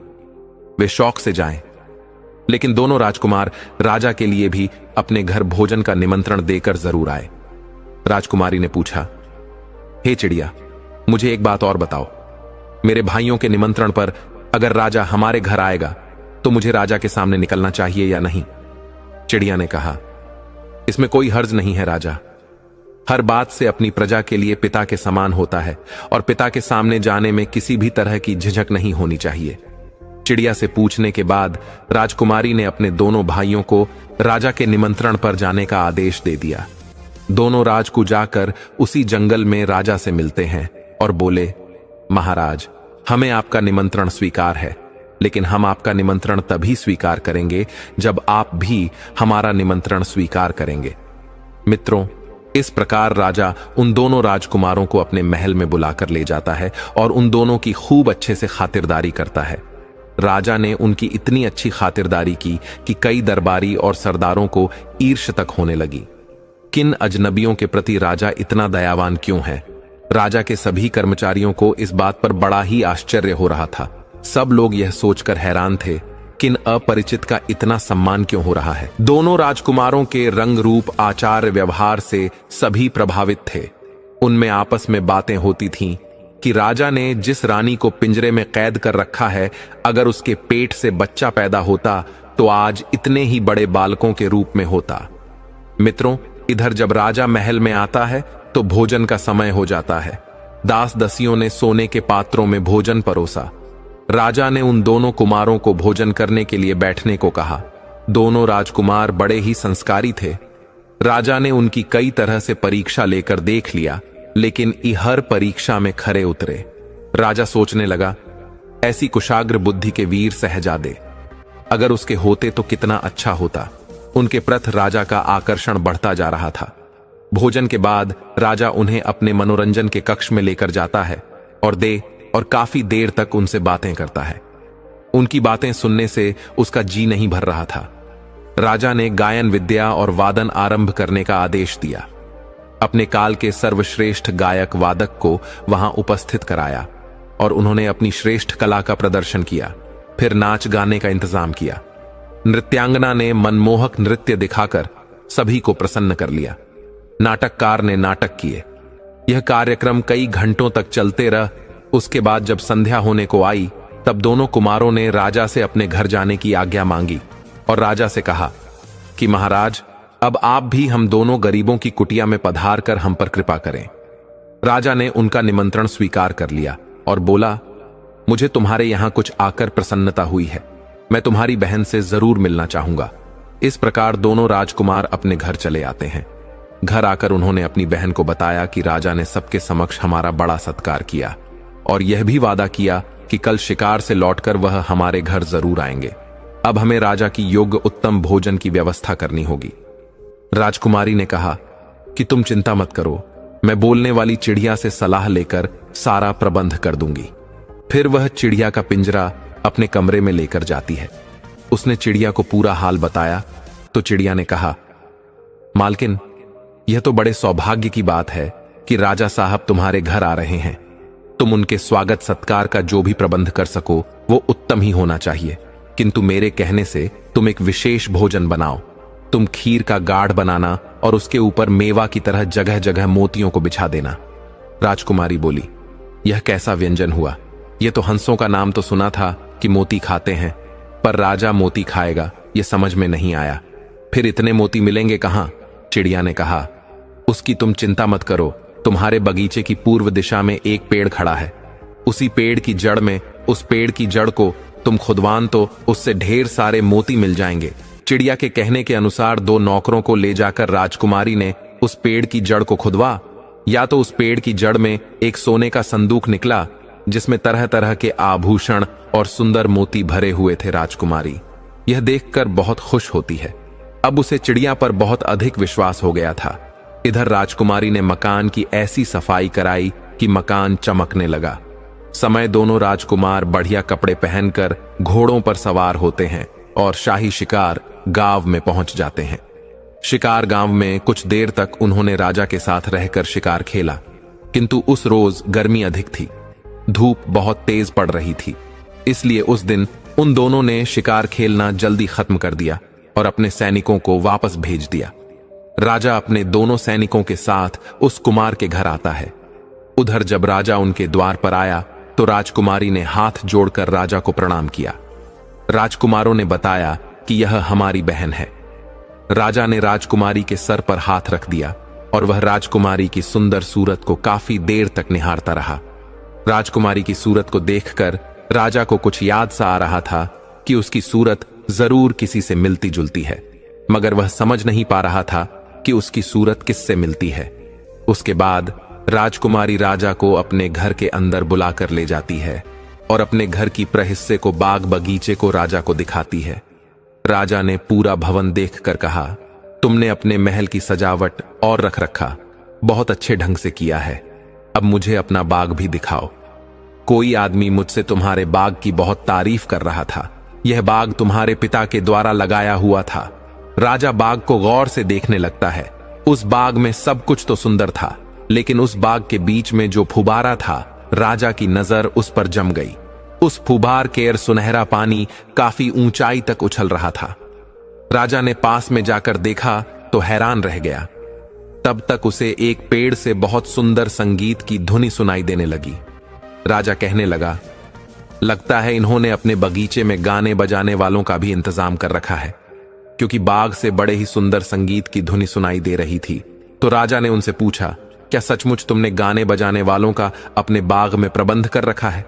वे शौक से जाएं। लेकिन दोनों राजकुमार राजा के लिए भी अपने घर भोजन का निमंत्रण देकर जरूर आए। राजकुमारी ने पूछा, हे चिड़िया, मुझे एक बात और बताओ, मेरे भाइयों के निमंत्रण पर अगर राजा हमारे घर आएगा तो मुझे राजा के सामने निकलना चाहिए या नहीं? चिड़िया ने कहा, इसमें कोई हर्ज नहीं है राजा, हर बात से अपनी प्रजा के लिए पिता के समान होता है और पिता के सामने जाने में किसी भी तरह की झिझक नहीं होनी चाहिए। चिड़िया से पूछने के बाद राजकुमारी ने अपने दोनों भाइयों को राजा के निमंत्रण पर जाने का आदेश दे दिया। दोनों राजकूट जाकर उसी जंगल में राजा से मिलते हैं और बोले, महाराज, हमें आपका निमंत्रण स्वीकार है, लेकिन हम आपका निमंत्रण तभी स्वीकार करेंगे जब आप भी हमारा निमंत्रण स्वीकार करेंगे। मित्रों, इस प्रकार राजा उन दोनों राजकुमारों को अपने महल में बुलाकर ले जाता है और उन दोनों की खूब अच्छे से खातिरदारी करता है। राजा ने उनकी इतनी अच्छी खातिरदारी की कि कई दरबारी और सरदारों को ईर्ष्या तक होने लगी। किन अजनबियों के प्रति राजा इतना दयावान क्यों है? राजा के सभी कर्मचारियों को इस बात पर बड़ा ही आश्चर्य हो रहा था। सब लोग यह सोचकर हैरान थे, किन अपरिचित का इतना सम्मान क्यों हो रहा है। दोनों राजकुमारों के रंग रूप, आचार व्यवहार से सभी प्रभावित थे। उनमें आपस में बातें होती थीं कि राजा ने जिस रानी को पिंजरे में कैद कर रखा है, अगर उसके पेट से बच्चा पैदा होता तो आज इतने ही बड़े बालकों के रूप में होता। मित्रों, इधर जब राजा महल में आता है तो भोजन का समय हो जाता है। दास दसियों ने सोने के पात्रों में भोजन परोसा। राजा ने उन दोनों कुमारों को भोजन करने के लिए बैठने को कहा। दोनों राजकुमार बड़े ही संस्कारी थे। राजा ने उनकी कई तरह से परीक्षा लेकर देख लिया, लेकिन हर परीक्षा में खरे उतरे। राजा सोचने लगा, ऐसी कुशाग्र बुद्धि के वीर शहजादे अगर उसके होते तो कितना अच्छा होता। उनके प्रति राजा का आकर्षण बढ़ता जा रहा था। भोजन के बाद राजा उन्हें अपने मनोरंजन के कक्ष में लेकर जाता है और काफी देर तक उनसे बातें करता है। उनकी बातें सुनने से उसका जी नहीं भर रहा था। राजा ने गायन विद्या और वादन आरंभ करने का आदेश दिया। अपने काल के सर्वश्रेष्ठ गायक वादक को वहां उपस्थित कराया और उन्होंने अपनी श्रेष्ठ कला का प्रदर्शन किया। फिर नाच गाने का इंतजाम किया। नृत्यांगना ने मनमोहक नृत्य दिखाकर सभी को प्रसन्न कर लिया। नाटककार ने नाटक किए। यह कार्यक्रम कई घंटों तक चलते रह। उसके बाद जब संध्या होने को आई तब दोनों कुमारों ने राजा से अपने घर जाने की आज्ञा मांगी और राजा से कहा कि महाराज, अब आप भी हम दोनों गरीबों की कुटिया में पधार कर हम पर कृपा करें। राजा ने उनका निमंत्रण स्वीकार कर लिया और बोला, मुझे तुम्हारे यहां कुछ आकर प्रसन्नता हुई है। मैं तुम्हारी बहन से जरूर मिलना चाहूंगा। इस प्रकार दोनों राजकुमार अपने घर चले आते हैं। घर आकर उन्होंने अपनी बहन को बताया कि राजा ने सबके समक्ष हमारा बड़ा सत्कार किया और यह भी वादा किया कि कल शिकार से लौटकर वह हमारे घर जरूर आएंगे। अब हमें राजा की योग्य उत्तम भोजन की व्यवस्था करनी होगी। राजकुमारी ने कहा कि तुम चिंता मत करो, मैं बोलने वाली चिड़िया से सलाह लेकर सारा प्रबंध कर दूंगी। फिर वह चिड़िया का पिंजरा अपने कमरे में लेकर जाती है। उसने चिड़िया को पूरा हाल बताया तो चिड़िया ने कहा, मालकिन, यह तो बड़े सौभाग्य की बात है कि राजा साहब तुम्हारे घर आ रहे हैं। तुम उनके स्वागत सत्कार का जो भी प्रबंध कर सको वो उत्तम ही होना चाहिए, किंतु मेरे कहने से तुम एक विशेष भोजन बनाओ। तुम खीर का गाढ़ बनाना और उसके ऊपर मेवा की तरह जगह जगह मोतियों को बिछा देना। राजकुमारी बोली, यह कैसा व्यंजन हुआ? यह तो हंसों का नाम तो सुना था कि मोती खाते हैं, पर राजा मोती खाएगा यह समझ में नहीं आया। फिर इतने मोती मिलेंगे कहां? चिड़िया ने कहा, उसकी तुम चिंता मत करो। तुम्हारे बगीचे की पूर्व दिशा में एक पेड़ खड़ा है। उसी पेड़ की जड़ में, उस पेड़ की जड़ को तुम खुदवान तो उससे ढेर सारे मोती मिल जाएंगे। चिड़िया के कहने के अनुसार दो नौकरों को ले जाकर राजकुमारी ने उस पेड़ की जड़ को खुदवा। या तो उस पेड़ की जड़ में एक सोने का संदूक निकला जिसमें तरह तरह के आभूषण और सुंदर मोती भरे हुए थे। राजकुमारी यह देखकर बहुत खुश होती है। अब उसे चिड़िया पर बहुत अधिक विश्वास हो गया था। इधर राजकुमारी ने मकान की ऐसी सफाई कराई कि मकान चमकने लगा। समय दोनों राजकुमार बढ़िया कपड़े पहनकर घोड़ों पर सवार होते हैं और शाही शिकार गांव में पहुंच जाते हैं। शिकार गांव में कुछ देर तक उन्होंने राजा के साथ रहकर शिकार खेला, किंतु उस रोज गर्मी अधिक थी। धूप बहुत तेज पड़ रही थी, इसलिए उस दिन उन दोनों ने शिकार खेलना जल्दी खत्म कर दिया और अपने सैनिकों को वापस भेज दिया। राजा अपने दोनों सैनिकों के साथ उस कुमार के घर आता है। उधर जब राजा उनके द्वार पर आया तो राजकुमारी ने हाथ जोड़कर राजा को प्रणाम किया। राजकुमारों ने बताया कि यह हमारी बहन है। राजा ने राजकुमारी के सर पर हाथ रख दिया और वह राजकुमारी की सुंदर सूरत को काफी देर तक निहारता रहा। राजकुमारी की सूरत को देखकर राजा को कुछ याद सा आ रहा था कि उसकी सूरत जरूर किसी से मिलती जुलती है, मगर वह समझ नहीं पा रहा था कि उसकी सूरत किससे मिलती है। उसके बाद राजकुमारी राजा को अपने घर के अंदर बुलाकर ले जाती है और अपने घर की प्रहिस्से को, बाग बगीचे को राजा को दिखाती है। राजा ने पूरा भवन देखकर कहा, तुमने अपने महल की सजावट और रख रखा बहुत अच्छे ढंग से किया है। अब मुझे अपना बाग भी दिखाओ। कोई आदमी मुझसे तुम्हारे बाग की बहुत तारीफ कर रहा था। यह बाग तुम्हारे पिता के द्वारा लगाया हुआ था। राजा बाग को गौर से देखने लगता है। उस बाग में सब कुछ तो सुंदर था, लेकिन उस बाग के बीच में जो फुबारा था, राजा की नजर उस पर जम गई। उस फुबार केर सुनहरा पानी काफी ऊंचाई तक उछल रहा था। राजा ने पास में जाकर देखा तो हैरान रह गया। तब तक उसे एक पेड़ से बहुत सुंदर संगीत की धुनी सुनाई देने लगी। राजा कहने लगा, लगता है इन्होंने अपने बगीचे में गाने बजाने वालों का भी इंतजाम कर रखा है, क्योंकि बाग से बड़े ही सुंदर संगीत की धुनी सुनाई दे रही थी। तो राजा ने उनसे पूछा, क्या सचमुच तुमने गाने बजाने वालों का अपने बाग में प्रबंध कर रखा है?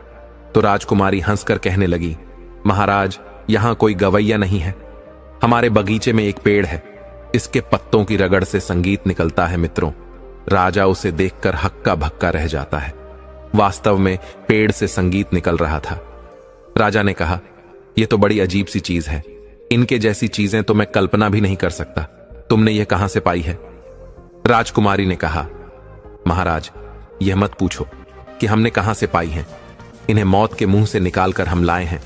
तो राजकुमारी हंसकर कहने लगी, महाराज, यहां कोई गवैया नहीं है। हमारे बगीचे में एक पेड़ है, इसके पत्तों की रगड़ से संगीत निकलता है। मित्रों, राजा उसे देखकर हक्का भक्का रह जाता है। वास्तव में पेड़ से संगीत निकल रहा था। राजा ने कहा, यह तो बड़ी अजीब सी चीज है। इनके जैसी चीजें तो मैं कल्पना भी नहीं कर सकता। तुमने यह कहां से पाई है? राजकुमारी ने कहा, महाराज, यह मत पूछो कि हमने कहां से पाई हैं। इन्हें मौत के मुंह से निकालकर हम लाए हैं।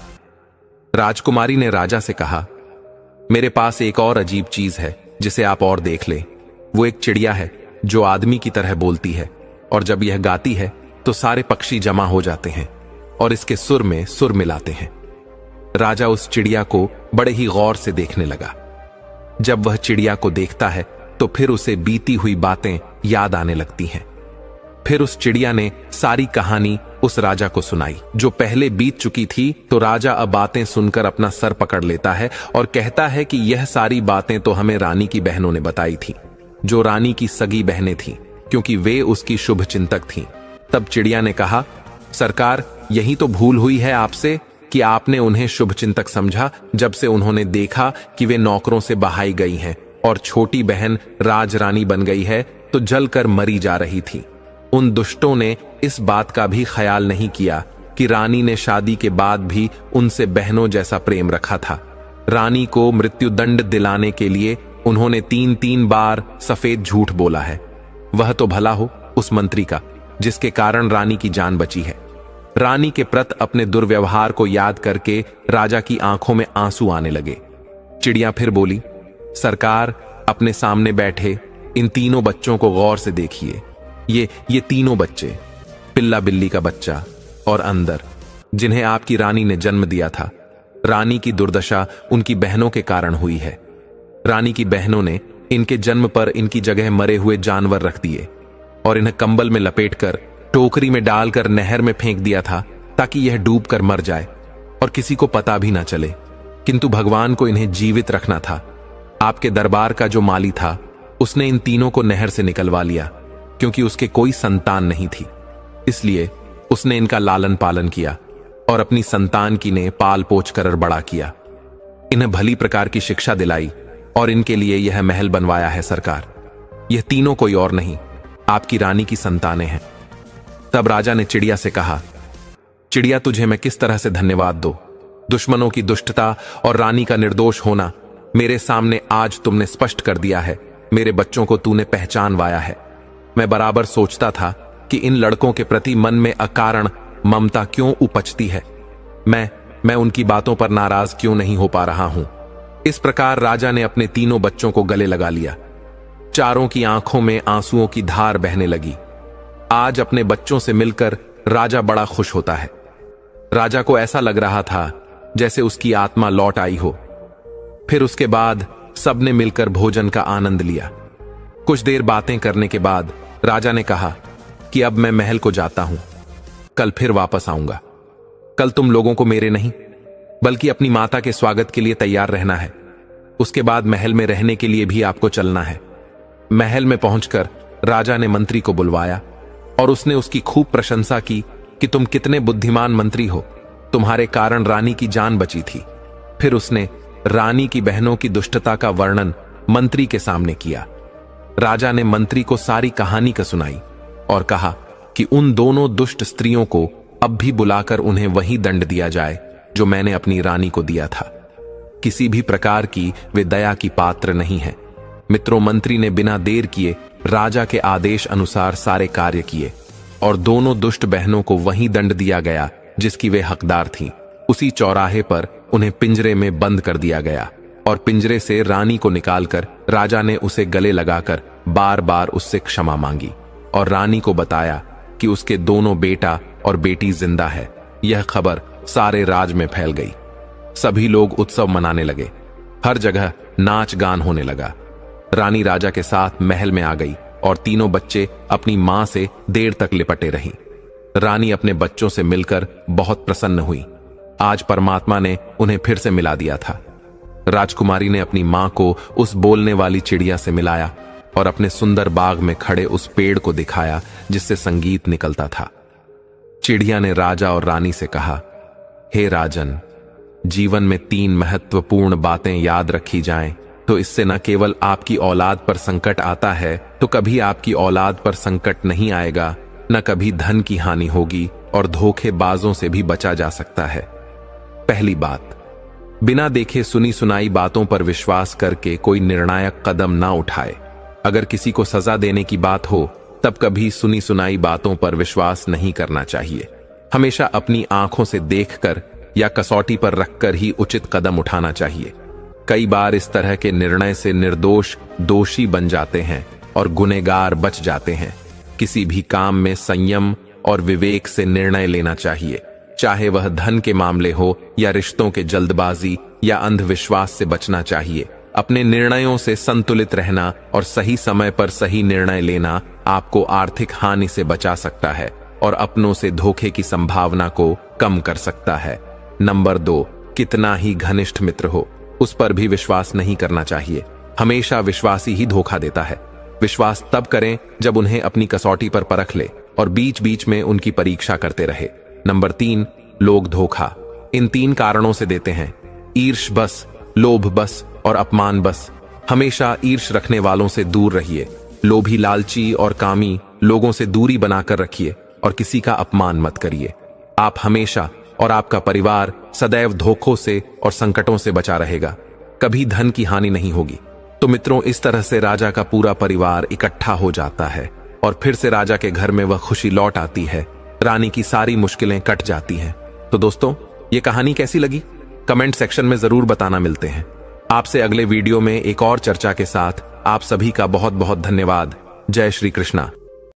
राजकुमारी ने राजा से कहा, मेरे पास एक और अजीब चीज है जिसे आप और देख लें। वो एक चिड़िया है जो आदमी की तरह बोलती है, और जब यह गाती है तो सारे पक्षी जमा हो जाते हैं और इसके सुर में सुर मिलाते हैं। राजा उस चिड़िया को बड़े ही गौर से देखने लगा। जब वह चिड़िया को देखता है तो फिर उसे बीती हुई बातें याद आने लगती हैं। फिर उस चिड़िया ने सारी कहानी उस राजा को सुनाई जो पहले बीत चुकी थी। तो राजा अब बातें सुनकर अपना सर पकड़ लेता है और कहता है कि यह सारी बातें तो हमें रानी की बहनों ने बताई थी, जो रानी की सगी बहनें थीं, क्योंकि वे उसकी शुभ चिंतक थीं। तब चिड़िया ने कहा, सरकार, यही तो भूल हुई है आपसे कि आपने उन्हें शुभ चिंतक समझा जब से उन्होंने देखा कि वे नौकरों से बहाई गई हैं और छोटी बहन राजरानी बन गई है तो जलकर मरी जा रही थी। उन दुष्टों ने इस बात का भी ख्याल नहीं किया कि रानी ने शादी के बाद भी उनसे बहनों जैसा प्रेम रखा था। रानी को मृत्युदंड दिलाने के लिए उन्होंने 3-3 बार सफेद झूठ बोला है। वह तो भला हो उस मंत्री का जिसके कारण रानी की जान बची है। रानी के प्रति अपने दुर्व्यवहार को याद करके राजा की आंखों में आंसू आने लगे। चिड़िया फिर बोली, सरकार, अपने सामने बैठे इन तीनों बच्चों को गौर से देखिए। ये तीनों बच्चे, पिल्ला बिल्ली का बच्चा और अंदर, जिन्हें आपकी रानी ने जन्म दिया था। रानी की दुर्दशा उनकी बहनों के कारण हुई है। रानी की बहनों ने इनके जन्म पर इनकी जगह मरे हुए जानवर रख दिए और इन्हें कंबल में लपेटकर टोकरी में डालकर नहर में फेंक दिया था ताकि यह डूबकर मर जाए और किसी को पता भी ना चले। किंतु भगवान को इन्हें जीवित रखना था। आपके दरबार का जो माली था उसने इन तीनों को नहर से निकलवा लिया क्योंकि उसके कोई संतान नहीं थी। इसलिए उसने इनका लालन पालन किया और अपनी संतान की ने पाल पोछ कर बड़ा किया। इन्हें भली प्रकार की शिक्षा दिलाई और इनके लिए यह महल बनवाया है सरकार। यह तीनों कोई और नहीं, आपकी रानी की संतानें हैं। तब राजा ने चिड़िया से कहा, चिड़िया, तुझे मैं किस तरह से धन्यवाद दूं? दुश्मनों की दुष्टता और रानी का निर्दोष होना मेरे सामने आज तुमने स्पष्ट कर दिया है। मेरे बच्चों को तूने पहचानवाया है। मैं बराबर सोचता था कि इन लड़कों के प्रति मन में अकारण ममता क्यों उपजती है। मैं उनकी बातों पर नाराज क्यों नहीं हो पा रहा हूं। इस प्रकार राजा ने अपने तीनों बच्चों को गले लगा लिया। चारों की आंखों में आंसुओं की धार बहने लगी। आज अपने बच्चों से मिलकर राजा बड़ा खुश होता है। राजा को ऐसा लग रहा था जैसे उसकी आत्मा लौट आई हो। फिर उसके बाद सबने मिलकर भोजन का आनंद लिया। कुछ देर बातें करने के बाद राजा ने कहा कि अब मैं महल को जाता हूं, कल फिर वापस आऊंगा। कल तुम लोगों को मेरे नहीं बल्कि अपनी माता के स्वागत के लिए तैयार रहना है। उसके बाद महल में रहने के लिए भी आपको चलना है। महल में पहुंचकर राजा ने मंत्री को बुलवाया और उसने उसकी खूब प्रशंसा की कि तुम कितने बुद्धिमान मंत्री हो, तुम्हारे कारण रानी की जान बची थी। फिर उसने रानी की बहनों की दुष्टता का वर्णन मंत्री के सामने किया। राजा ने मंत्री को सारी कहानी का सुनाई और कहा कि उन दोनों दुष्ट स्त्रियों को अब भी बुलाकर उन्हें वही दंड दिया जाए जो मैंने अपनी रानी को दिया था। किसी भी प्रकार की वे दया की पात्र नहीं है। मित्रों, मंत्री ने बिना देर किए राजा के आदेश अनुसार सारे कार्य किए और दोनों दुष्ट बहनों को वही दंड दिया गया जिसकी वे हकदार थीं। उसी चौराहे पर उन्हें पिंजरे में बंद कर दिया गया और पिंजरे से रानी को निकालकर राजा ने उसे गले लगाकर बार बार उससे क्षमा मांगी और रानी को बताया कि उसके दोनों बेटा और बेटी जिंदा है। यह खबर सारे राज में फैल गई। सभी लोग उत्सव मनाने लगे। हर जगह नाच गान होने लगा। रानी राजा के साथ महल में आ गई और तीनों बच्चे अपनी मां से देर तक लिपटे रहीं। रानी अपने बच्चों से मिलकर बहुत प्रसन्न हुई। आज परमात्मा ने उन्हें फिर से मिला दिया था। राजकुमारी ने अपनी मां को उस बोलने वाली चिड़िया से मिलाया और अपने सुंदर बाग में खड़े उस पेड़ को दिखाया जिससे संगीत निकलता था। चिड़िया ने राजा और रानी से कहा, हे राजन, जीवन में 3 महत्वपूर्ण बातें याद रखी जाएं तो इससे न केवल आपकी औलाद पर संकट आता है, तो कभी आपकी औलाद पर संकट नहीं आएगा, न कभी धन की हानि होगी और धोखेबाजों से भी बचा जा सकता है। पहली बात, बिना देखे सुनी सुनाई बातों पर विश्वास करके कोई निर्णायक कदम ना उठाए। अगर किसी को सजा देने की बात हो तब कभी सुनी सुनाई बातों पर विश्वास नहीं करना चाहिए। हमेशा अपनी आंखों से देखकर या कसौटी पर रखकर ही उचित कदम उठाना चाहिए। कई बार इस तरह के निर्णय से निर्दोष दोषी बन जाते हैं और गुनहगार बच जाते हैं। किसी भी काम में संयम और विवेक से निर्णय लेना चाहिए, चाहे वह धन के मामले हो या रिश्तों के जल्दबाजी या अंधविश्वास से बचना चाहिए। अपने निर्णयों से संतुलित रहना और सही समय पर सही निर्णय लेना आपको आर्थिक हानि से बचा सकता है और अपनों से धोखे की संभावना को कम कर सकता है। नंबर 2, कितना ही घनिष्ठ मित्र हो उस पर भी विश्वास नहीं करना चाहिए। हमेशा विश्वासी ही धोखा देता है। विश्वास तब करें जब उन्हें अपनी कसौटी पर परख ले और बीच बीच में उनकी परीक्षा करते रहे। नंबर 3, लोग धोखा इन 3 कारणों से देते हैं: ईर्ष बस, लोभ बस और अपमान बस। हमेशा ईर्ष रखने वालों से दूर रहिए। लोभी, लालची और कामी लोगों से दूरी बनाकर रखिए और किसी का अपमान मत करिए। आप हमेशा और आपका परिवार सदैव धोखों से और संकटों से बचा रहेगा। कभी धन की हानि नहीं होगी। तो मित्रों, इस तरह से राजा का पूरा परिवार इकट्ठा हो जाता है और फिर से राजा के घर में वह खुशी लौट आती है। रानी की सारी मुश्किलें कट जाती हैं। तो दोस्तों, ये कहानी कैसी लगी कमेंट सेक्शन में जरूर बताना। मिलते हैं आपसे अगले वीडियो में एक और चर्चा के साथ। आप सभी का बहुत बहुत धन्यवाद। जय श्री कृष्णा।